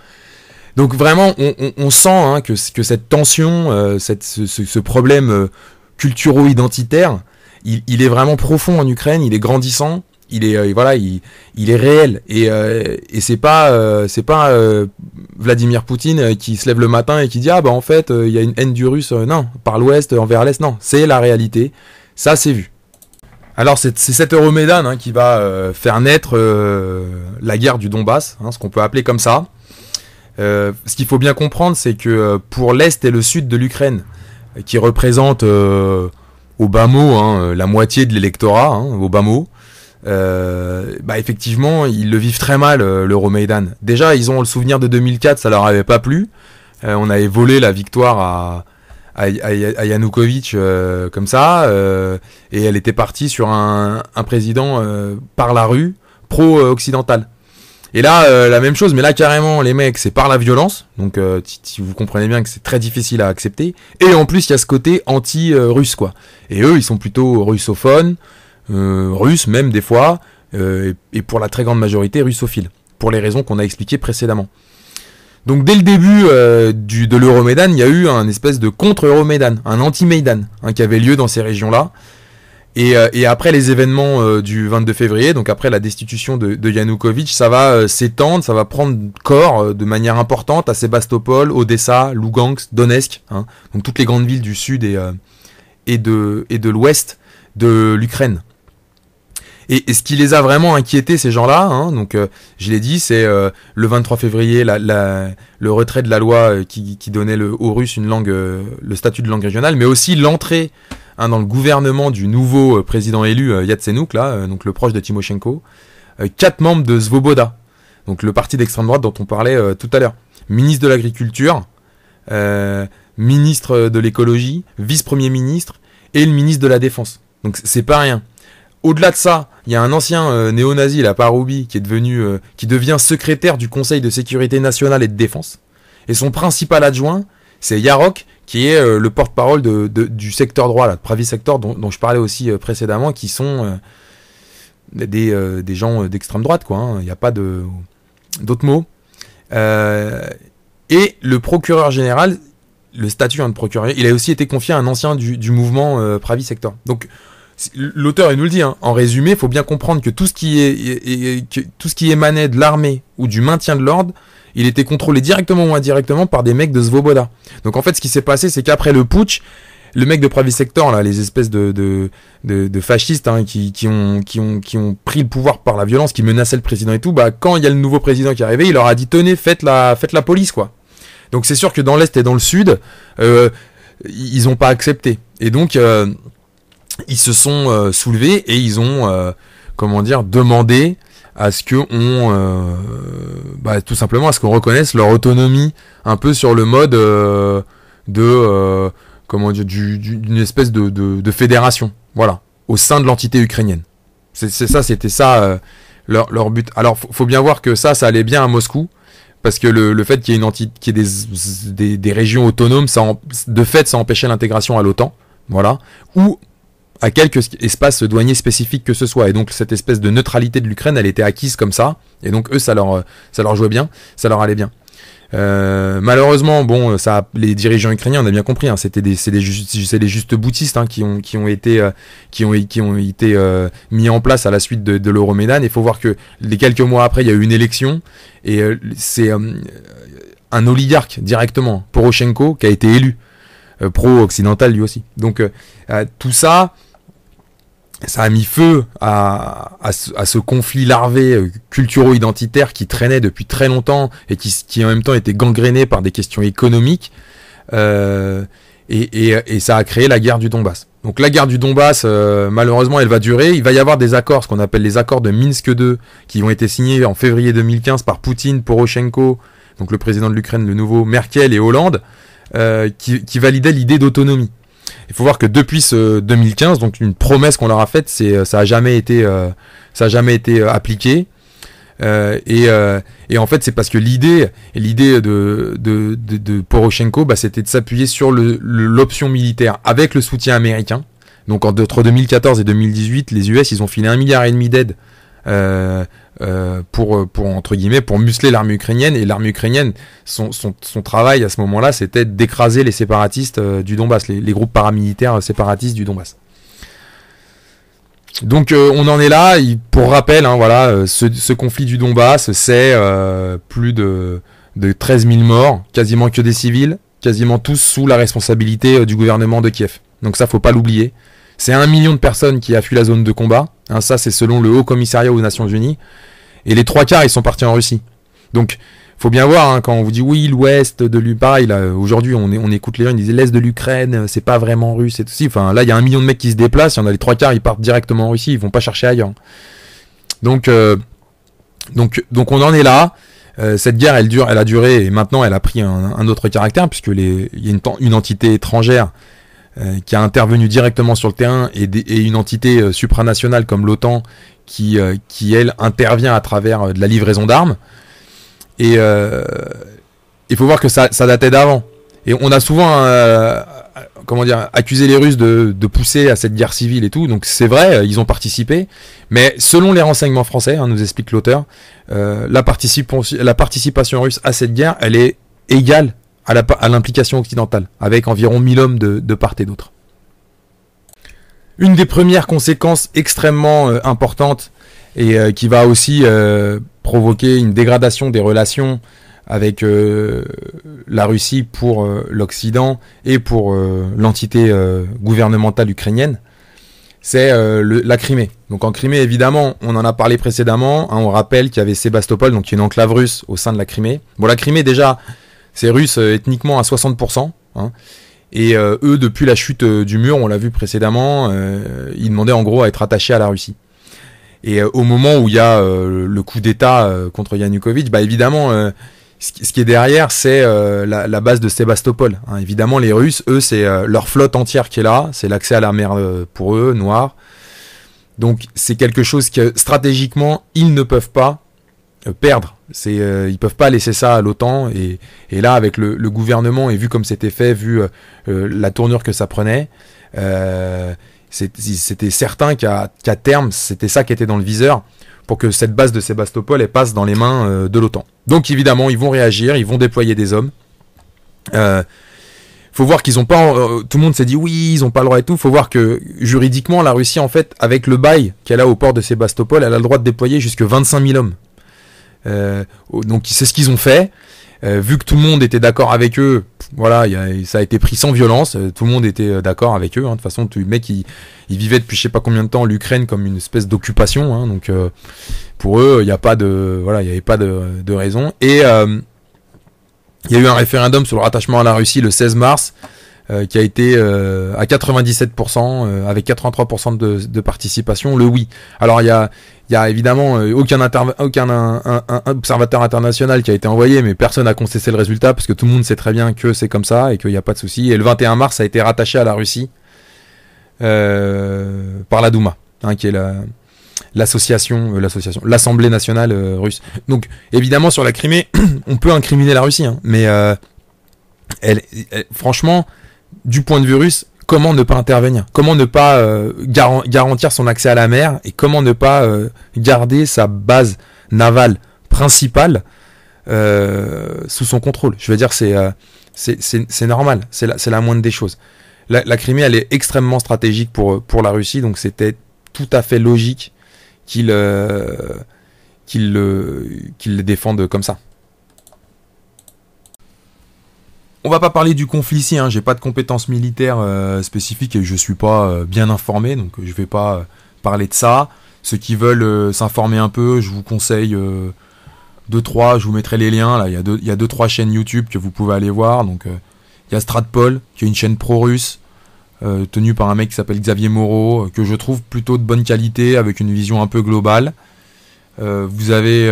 [SPEAKER 2] Donc vraiment, on sent que cette tension, ce problème culturo-identitaire, il est vraiment profond en Ukraine, il est grandissant, il est réel. Et c'est pas Vladimir Poutine qui se lève le matin et qui dit en fait il y a une haine du russe, non, par l'ouest envers l'est, non, c'est la réalité, ça c'est vu. Alors c'est cet Euromaidan qui va faire naître la guerre du Donbass, ce qu'on peut appeler comme ça. Ce qu'il faut bien comprendre, c'est que pour l'Est et le Sud de l'Ukraine, qui représentent au bas mot la moitié de l'électorat, au bas mot, effectivement, ils le vivent très mal, l'Euromaidan. Déjà, ils ont le souvenir de 2004, ça leur avait pas plu. On avait volé la victoire à Yanukovych comme ça, et elle était partie sur un président par la rue, pro-occidental. Et là, la même chose, mais là carrément, les mecs, c'est par la violence, donc si vous comprenez bien que c'est très difficile à accepter, et en plus il y a ce côté anti-russe, quoi. Et eux, ils sont plutôt russophones, russes même des fois, et pour la très grande majorité russophiles, pour les raisons qu'on a expliquées précédemment. Donc dès le début de l'Euromédan, il y a eu un espèce de contre-Euromédan, un anti-Maïdan, qui avait lieu dans ces régions-là. Et après les événements du 22 février, donc après la destitution de Yanukovych, ça va s'étendre, ça va prendre corps de manière importante à Sébastopol, Odessa, Lugansk, Donetsk, donc toutes les grandes villes du sud et de l'ouest de l'Ukraine. Et ce qui les a vraiment inquiétés, ces gens-là, donc je l'ai dit, c'est le 23 février, le retrait de la loi qui donnait aux Russes le statut de langue régionale, mais aussi l'entrée dans le gouvernement du nouveau président élu, Yatsenyuk, donc le proche de Timoshenko, 4 membres de Svoboda, donc le parti d'extrême droite dont on parlait tout à l'heure, ministre de l'Agriculture, ministre de l'Écologie, vice-premier ministre et le ministre de la Défense. Donc c'est pas rien. Au-delà de ça, il y a un ancien néo-nazi, la Paroubi, qui devient secrétaire du Conseil de sécurité nationale et de défense. Et son principal adjoint, c'est Yarok, qui est le porte-parole du secteur droit, là, Pravi Sector, dont je parlais aussi précédemment, qui sont des gens d'extrême droite, quoi. Il n'y a pas d'autres mots. Et le procureur général, le statut de procureur, il a aussi été confié à un ancien du mouvement Pravi Sector. Donc l'auteur il nous le dit, en résumé, il faut bien comprendre que tout ce qui émanait de l'armée ou du maintien de l'ordre, il était contrôlé directement ou indirectement par des mecs de Svoboda. Donc en fait, ce qui s'est passé, c'est qu'après le putsch, le mec de Pravi Sector, là, les espèces de fascistes qui ont pris le pouvoir par la violence, qui menaçaient le président et tout, quand il y a le nouveau président qui est arrivé, il leur a dit tenez, faites la police, quoi. Donc c'est sûr que dans l'est et dans le sud, ils ont pas accepté. Et donc ils se sont soulevés et ils ont demandé à ce que tout simplement à ce qu'on reconnaisse leur autonomie un peu sur le mode d'une espèce de fédération, voilà, au sein de l'entité ukrainienne. C'était ça leur but. Alors faut bien voir que ça allait bien à Moscou, parce que le fait qu'il y ait qu'il y ait des régions autonomes, ça empêchait l'intégration à l'OTAN, voilà, ou à quelques espaces douaniers spécifiques que ce soit. Et donc cette espèce de neutralité de l'Ukraine, elle était acquise comme ça, et donc eux ça leur jouait bien, ça leur allait bien. Malheureusement, les dirigeants ukrainiens, on a bien compris, c'est des justes boutistes qui ont été mis en place à la suite de l'Euromédan. Il faut voir que les quelques mois après, il y a eu une élection, et c'est un oligarque directement, Poroshenko, qui a été élu, pro-occidental lui aussi. Donc tout ça a mis feu à ce conflit larvé culturo-identitaire qui traînait depuis très longtemps et qui en même temps était gangréné par des questions économiques, et ça a créé la guerre du Donbass. Donc la guerre du Donbass, malheureusement, elle va durer. Il va y avoir des accords, ce qu'on appelle les accords de Minsk II, qui ont été signés en février 2015 par Poutine, Poroshenko, donc le président de l'Ukraine, le nouveau, Merkel et Hollande, qui validaient l'idée d'autonomie. Il faut voir que depuis ce 2015, donc une promesse qu'on leur a faite, ça a jamais été appliqué. Et en fait, c'est parce que l'idée de Poroshenko, c'était de s'appuyer sur l'option militaire avec le soutien américain. Donc entre 2014 et 2018, les US, ils ont filé 1,5 milliard d'aide pour entre guillemets pour muscler l'armée ukrainienne. Et l'armée ukrainienne, son travail à ce moment-là, c'était d'écraser les séparatistes du Donbass, les groupes paramilitaires séparatistes du Donbass. Donc on en est là. Pour rappel, ce conflit du Donbass, c'est plus de 13 000 morts, quasiment que des civils, quasiment tous sous la responsabilité du gouvernement de Kiev. Donc ça, faut pas l'oublier. C'est 1 million de personnes qui a fui la zone de combat. Ça, c'est selon le Haut Commissariat aux Nations Unies. Et les 3/4, ils sont partis en Russie. Donc, faut bien voir, quand on vous dit oui, l'ouest de l'Ukraine, aujourd'hui, on écoute les gens, ils disent l'est de l'Ukraine, c'est pas vraiment russe et tout ça. Enfin, là, il y a 1 million de mecs qui se déplacent, il y en a les 3/4, ils partent directement en Russie, ils vont pas chercher ailleurs. Donc on en est là. Cette guerre, elle a duré, et maintenant elle a pris un autre caractère, puisque il y a une entité étrangère qui a intervenu directement sur le terrain, et une entité supranationale comme l'OTAN qui elle intervient à travers de la livraison d'armes. Et il faut voir que ça datait d'avant. Et on a souvent accusé les Russes de pousser à cette guerre civile et tout. Donc c'est vrai, ils ont participé. Mais selon les renseignements français, nous explique l'auteur, la participation russe à cette guerre, elle est égale à l'implication occidentale, avec environ 1000 hommes de part et d'autre. Une des premières conséquences extrêmement importantes, et qui va aussi provoquer une dégradation des relations avec la Russie pour l'Occident et pour l'entité gouvernementale ukrainienne, c'est la Crimée. Donc en Crimée, évidemment, on en a parlé précédemment, on rappelle qu'il y avait Sébastopol, donc qui est une enclave russe au sein de la Crimée. Bon, la Crimée, déjà, c'est russe ethniquement à 60%, et eux, depuis la chute du mur, on l'a vu précédemment, ils demandaient en gros à être attachés à la Russie. Et au moment où il y a le coup d'État contre Yanukovych, évidemment, ce qui est derrière, c'est la base de Sébastopol. Évidemment, les Russes, eux, c'est leur flotte entière qui est là, c'est l'accès à la mer pour eux, Noire. Donc c'est quelque chose que stratégiquement, ils ne peuvent pas perdre. Ils peuvent pas laisser ça à l'OTAN. Et là, avec le gouvernement, et vu comme c'était fait, vu la tournure que ça prenait, c'était certain qu'à terme, c'était ça qui était dans le viseur, pour que cette base de Sébastopol elle passe dans les mains de l'OTAN. Donc évidemment, ils vont réagir, ils vont déployer des hommes. Faut voir qu'ils ont pas... tout le monde s'est dit oui, ils ont pas le droit et tout. Faut voir que juridiquement, la Russie, en fait, avec le bail qu'elle a au port de Sébastopol, elle a le droit de déployer jusque 25 000 hommes. Donc c'est ce qu'ils ont fait. Vu que tout le monde était d'accord avec eux, voilà, ça a été pris sans violence. Tout le monde était d'accord avec eux. De toute façon, les mecs, ils vivaient depuis je sais pas combien de temps l'Ukraine comme une espèce d'occupation. Donc pour eux, il n'y a pas il y avait pas de raison. Et il y a eu un référendum sur le rattachement à la Russie le 16 mars. Qui a été à 97%, avec 83% de participation, le oui. Alors il y a évidemment aucun observateur international qui a été envoyé, mais personne n'a contesté le résultat, parce que tout le monde sait très bien que c'est comme ça et qu'il n'y a pas de souci. Et le 21 mars, ça a été rattaché à la Russie par la Douma, qui est l'Assemblée nationale russe. Donc évidemment sur la Crimée, on peut incriminer la Russie, mais elle, franchement, du point de vue russe, comment ne pas intervenir? Comment ne pas garantir son accès à la mer? Et comment ne pas garder sa base navale principale sous son contrôle? Je veux dire, c'est normal, c'est la moindre des choses. La Crimée, elle est extrêmement stratégique pour la Russie, donc c'était tout à fait logique qu'ils le défendent comme ça. On va pas parler du conflit ici, j'ai pas de compétences militaires spécifiques et je suis pas bien informé, donc je vais pas parler de ça. Ceux qui veulent s'informer un peu, je vous conseille 2-3, je vous mettrai les liens, là, il y a 2-3 chaînes YouTube que vous pouvez aller voir. Donc il y a Stratpol, qui est une chaîne pro-russe, tenue par un mec qui s'appelle Xavier Moreau, que je trouve plutôt de bonne qualité, avec une vision un peu globale. Vous avez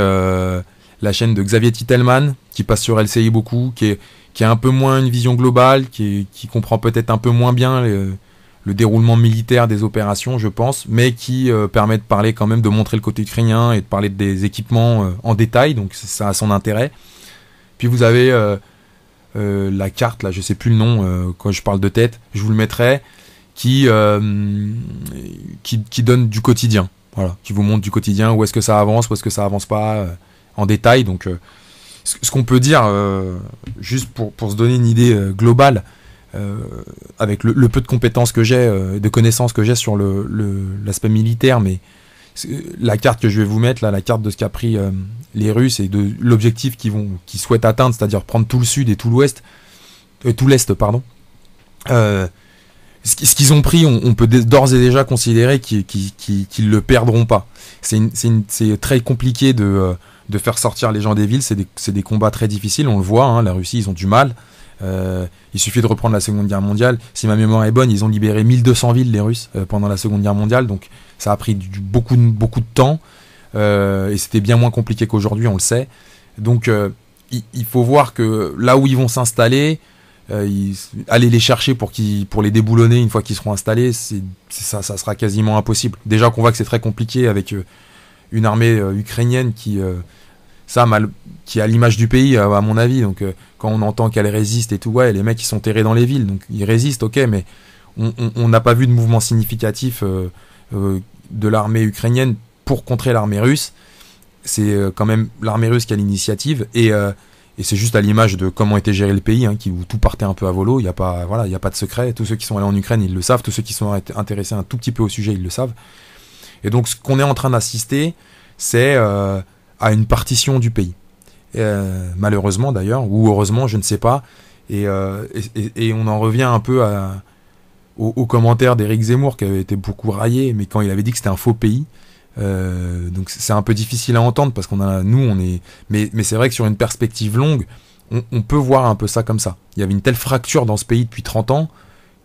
[SPEAKER 2] la chaîne de Xavier Titelman, qui passe sur LCI beaucoup, qui a un peu moins une vision globale, qui comprend peut-être un peu moins bien le déroulement militaire des opérations, je pense, mais qui permet de parler quand même, de montrer le côté ukrainien et de parler des équipements en détail, donc ça a son intérêt. Puis vous avez la carte, là, je sais plus le nom, quand je parle de tête, je vous le mettrai, qui donne du quotidien, voilà, qui vous montre du quotidien, où est-ce que ça avance, où est-ce que ça avance pas, en détail. Donc ce qu'on peut dire, juste pour se donner une idée globale, avec le peu de compétences que j'ai, de connaissances que j'ai sur l'aspect militaire, mais la carte que je vais vous mettre, là, la carte de ce qu'a pris les Russes et de l'objectif qu'ils souhaitent atteindre, c'est-à-dire prendre tout le sud et tout l'ouest, tout l'est, pardon. Ce qu'ils ont pris, on peut d'ores et déjà considérer qu'ils le perdront pas. C'est très compliqué de faire sortir les gens des villes, c'est des combats très difficiles, on le voit, la Russie, ils ont du mal. Il suffit de reprendre la Seconde Guerre mondiale. Si ma mémoire est bonne, ils ont libéré 1200 villes, les Russes, pendant la Seconde Guerre mondiale, donc ça a pris beaucoup de temps, et c'était bien moins compliqué qu'aujourd'hui, on le sait. Donc il faut voir que là où ils vont s'installer, aller les chercher pour les déboulonner une fois qu'ils seront installés, ça sera quasiment impossible. Déjà qu'on voit que c'est très compliqué avec une armée ukrainienne qui a l'image du pays, à mon avis. Donc quand on entend qu'elle résiste et tout, ouais, les mecs ils sont terrés dans les villes, donc ils résistent, ok, mais on n'a pas vu de mouvement significatif de l'armée ukrainienne pour contrer l'armée russe. C'est quand même l'armée russe qui a l'initiative, et c'est juste à l'image de comment était géré le pays, où tout partait un peu à volo. Il y a pas de secret. Tous ceux qui sont allés en Ukraine, ils le savent. Tous ceux qui sont intéressés un tout petit peu au sujet, ils le savent. Et donc ce qu'on est en train d'assister, c'est à une partition du pays. Malheureusement d'ailleurs, ou heureusement, je ne sais pas. Et on en revient un peu aux commentaires d'Éric Zemmour, qui avait été beaucoup raillé, mais quand il avait dit que c'était un faux pays. Donc c'est un peu difficile à entendre, parce mais c'est vrai que sur une perspective longue, on peut voir un peu ça comme ça. Il y avait une telle fracture dans ce pays depuis 30 ans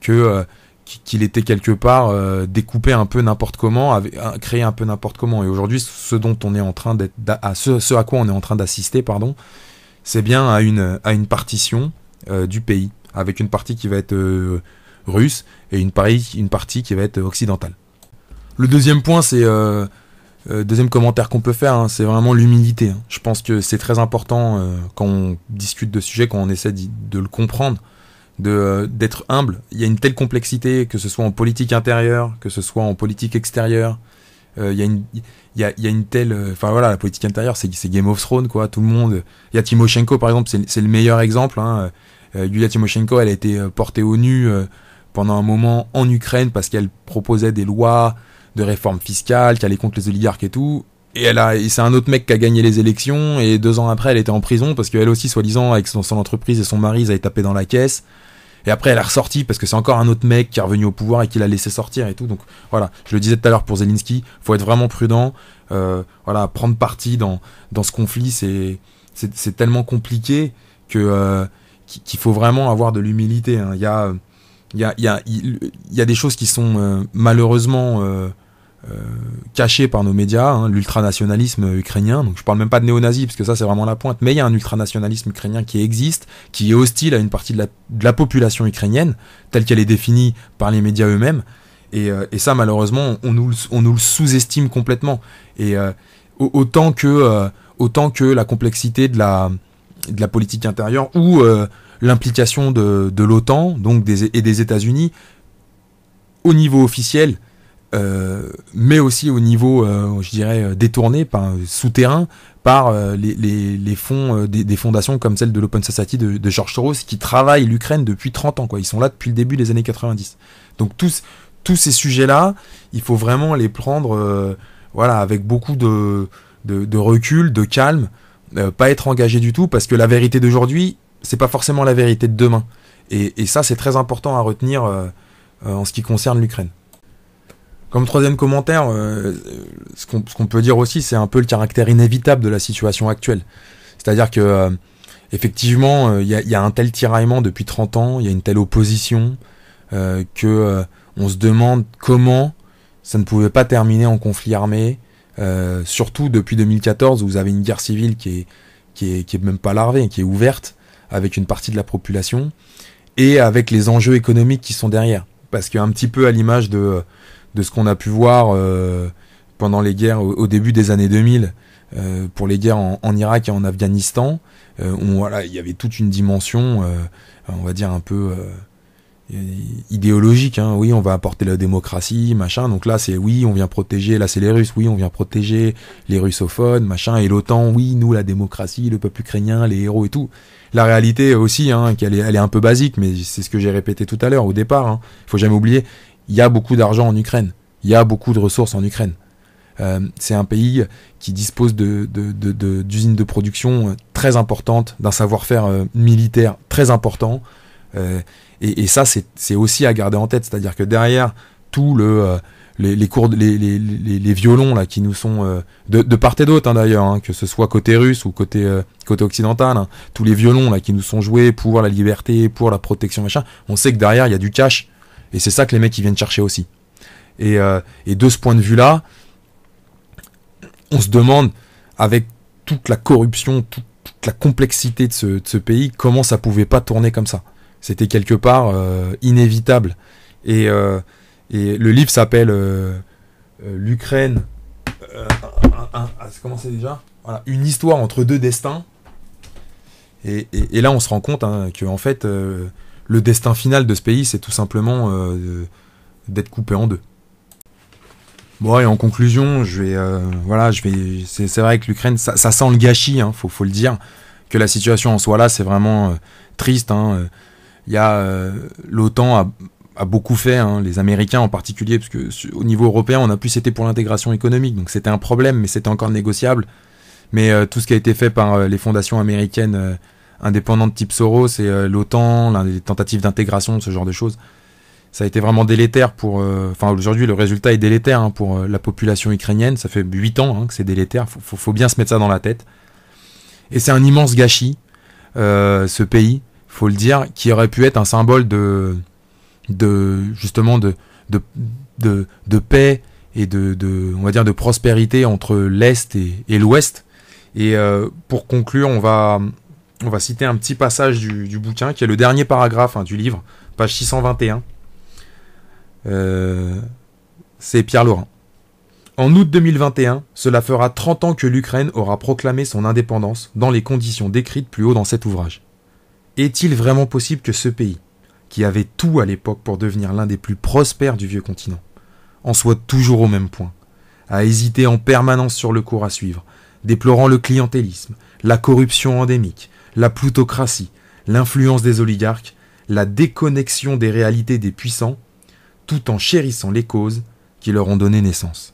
[SPEAKER 2] qu'il était quelque part découpé un peu n'importe comment, créé un peu n'importe comment. Et aujourd'hui, ce à quoi on est en train d'assister, c'est bien à une partition du pays, avec une partie qui va être russe et une partie qui va être occidentale. Le deuxième point, c'est deuxième commentaire qu'on peut faire, c'est vraiment l'humilité. Je pense que c'est très important quand on discute de sujets, quand on essaie de le comprendre, d'être humble. Il y a une telle complexité, que ce soit en politique intérieure, que ce soit en politique extérieure. Il y a une telle, la politique intérieure, c'est Game of Thrones, quoi. Tout le monde. Il y a Tymoshenko, par exemple, c'est le meilleur exemple. Yulia Tymoshenko, elle a été portée au nu pendant un moment en Ukraine parce qu'elle proposait des lois de réforme fiscale, qui allait contre les oligarques et tout. Et c'est un autre mec qui a gagné les élections, et 2 ans après, elle était en prison parce qu'elle aussi, soi-disant, avec son entreprise et son mari, ils avaient tapé dans la caisse. Et après, elle est ressortie parce que c'est encore un autre mec qui est revenu au pouvoir et qui l'a laissé sortir et tout. Donc voilà, je le disais tout à l'heure pour Zelensky, faut être vraiment prudent. Prendre parti dans ce conflit, c'est tellement compliqué qu'il faut vraiment avoir de l'humilité. Il y a des choses qui sont malheureusement cachées par nos médias, l'ultranationalisme ukrainien. Donc je parle même pas de néo-nazis, parce que ça c'est vraiment la pointe, mais il y a un ultranationalisme ukrainien qui existe, qui est hostile à une partie de la population ukrainienne, telle qu'elle est définie par les médias eux-mêmes. Et ça, malheureusement, on nous le sous-estime complètement. Et autant que la complexité de la politique intérieure, ou l'implication de l'OTAN, donc et des États-Unis, au niveau officiel, mais aussi au niveau, je dirais, détourné, souterrain, par les fonds, des fondations comme celle de l'Open Society de George Soros, qui travaillent l'Ukraine depuis 30 ans, quoi. Ils sont là depuis le début des années 90. Donc tous ces sujets-là, il faut vraiment les prendre avec beaucoup de recul, de calme, pas être engagé du tout, parce que la vérité d'aujourd'hui, c'est pas forcément la vérité de demain. Et ça, c'est très important à retenir en ce qui concerne l'Ukraine. Comme troisième commentaire, ce qu'on peut dire aussi, c'est un peu le caractère inévitable de la situation actuelle. C'est-à-dire que effectivement, il y a un tel tiraillement depuis 30 ans, il y a une telle opposition, que on se demande comment ça ne pouvait pas terminer en conflit armé, surtout depuis 2014, où vous avez une guerre civile qui est même pas larvée, qui est ouverte, avec une partie de la population, et avec les enjeux économiques qui sont derrière. Parce qu'un petit peu à l'image de ce qu'on a pu voir pendant les guerres au début des années 2000, pour les guerres en Irak et en Afghanistan, il y avait toute une dimension, on va dire un peu idéologique. Oui, on va apporter la démocratie, machin. Donc là, c'est oui, on vient protéger. Là, c'est les Russes. Oui, on vient protéger les russophones, machin. Et l'OTAN, oui, nous, la démocratie, le peuple ukrainien, les héros et tout. La réalité aussi, elle est un peu basique, mais c'est ce que j'ai répété tout à l'heure au départ. Faut jamais oublier, il y a beaucoup d'argent en Ukraine. Il y a beaucoup de ressources en Ukraine. C'est un pays qui dispose d'usines de production très importantes, d'un savoir-faire militaire très important. Et ça, c'est aussi à garder en tête. C'est-à-dire que derrière tout les violons là qui nous sont de part et d'autre, d'ailleurs, que ce soit côté russe ou côté occidental, tous les violons là qui nous sont joués pour la liberté, pour la protection, machin, on sait que derrière il y a du cash, et c'est ça que les mecs ils viennent chercher aussi. Et de ce point de vue là, on se demande, avec toute la corruption, toute la complexité de ce pays, comment ça pouvait pas tourner comme ça. C'était quelque part inévitable. Et le livre s'appelle l'Ukraine. Comment c'est déjà, voilà, une histoire entre deux destins. Et là, on se rend compte que en fait, le destin final de ce pays, c'est tout simplement d'être coupé en deux. Bon, et en conclusion, c'est vrai que l'Ukraine, ça sent le gâchis, faut le dire, que la situation en soi là, c'est vraiment triste. L'OTAN a beaucoup fait, les Américains en particulier, parce que au niveau européen, on a plus été pour l'intégration économique, donc c'était un problème, mais c'était encore négociable. Mais tout ce qui a été fait par les fondations américaines indépendantes type Soros et l'OTAN, les tentatives d'intégration, ce genre de choses, ça a été vraiment délétère pour... aujourd'hui, le résultat est délétère pour la population ukrainienne. Ça fait 8 ans que c'est délétère. Faut bien se mettre ça dans la tête. Et c'est un immense gâchis, ce pays, faut le dire, qui aurait pu être un symbole justement de paix et on va dire de prospérité entre l'Est et l'Ouest. Et pour conclure, on va citer un petit passage du bouquin, qui est le dernier paragraphe du livre, page 621. C'est Pierre Laurin. En août 2021, cela fera 30 ans que l'Ukraine aura proclamé son indépendance dans les conditions décrites plus haut dans cet ouvrage. Est-il vraiment possible que ce pays, qui avait tout à l'époque pour devenir l'un des plus prospères du vieux continent, en soit toujours au même point, à hésiter en permanence sur le cours à suivre, déplorant le clientélisme, la corruption endémique, la plutocratie, l'influence des oligarques, la déconnexion des réalités des puissants, tout en chérissant les causes qui leur ont donné naissance.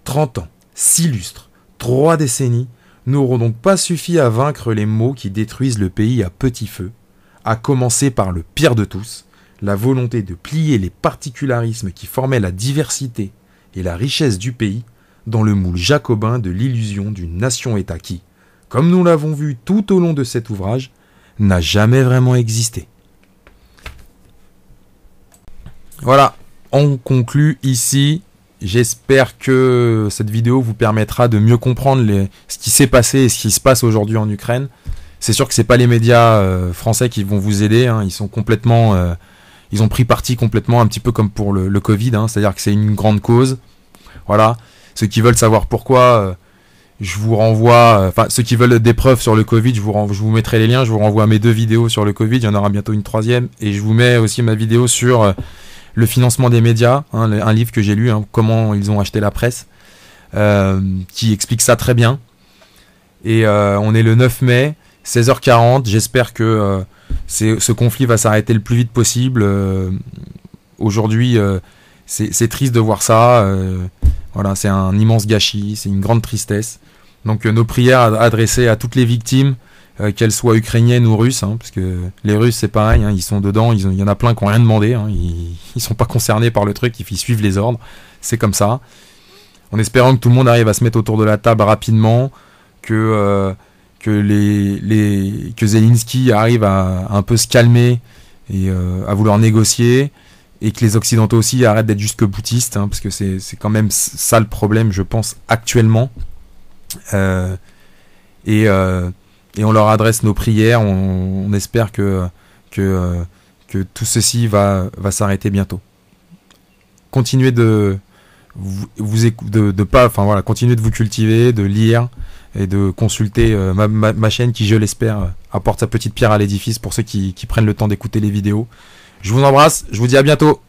[SPEAKER 2] 30 ans, 6 lustres, 3 décennies n'auront donc pas suffi à vaincre les maux qui détruisent le pays à petit feu, à commencer par le pire de tous, la volonté de plier les particularismes qui formaient la diversité et la richesse du pays dans le moule jacobin de l'illusion d'une nation-État qui, comme nous l'avons vu tout au long de cet ouvrage, n'a jamais vraiment existé. Voilà, on conclut ici. J'espère que cette vidéo vous permettra de mieux comprendre ce qui s'est passé et ce qui se passe aujourd'hui en Ukraine. C'est sûr que c'est pas les médias français qui vont vous aider. Ils sont complètement, ils ont pris parti complètement, un petit peu comme pour le Covid. C'est-à-dire que c'est une grande cause. Voilà. Ceux qui veulent savoir pourquoi, je vous renvoie. Ceux qui veulent des preuves sur le Covid, je vous mettrai les liens. Je vous renvoie à mes 2 vidéos sur le Covid. Il y en aura bientôt une 3e, et je vous mets aussi ma vidéo sur le financement des médias, un livre que j'ai lu, comment ils ont acheté la presse, qui explique ça très bien. Et on est le 9 mai, 16h40. J'espère que ce conflit va s'arrêter le plus vite possible. Aujourd'hui, c'est triste de voir ça. Voilà, c'est un immense gâchis, c'est une grande tristesse. Donc nos prières adressées à toutes les victimes, qu'elles soient ukrainiennes ou russes, parce que les Russes c'est pareil, ils sont dedans, il y en a plein qui n'ont rien demandé, ils sont pas concernés par le truc, ils suivent les ordres, c'est comme ça. En espérant que tout le monde arrive à se mettre autour de la table rapidement, que Zelensky arrive à un peu se calmer et à vouloir négocier, et que les Occidentaux aussi arrêtent d'être jusque boutistes, parce que c'est quand même ça le problème, je pense, actuellement. Et on leur adresse nos prières. On espère que tout ceci va s'arrêter bientôt. Continuez continuez de vous cultiver, de lire et de consulter ma chaîne qui, je l'espère, apporte sa petite pierre à l'édifice pour ceux qui prennent le temps d'écouter les vidéos. Je vous embrasse, je vous dis à bientôt.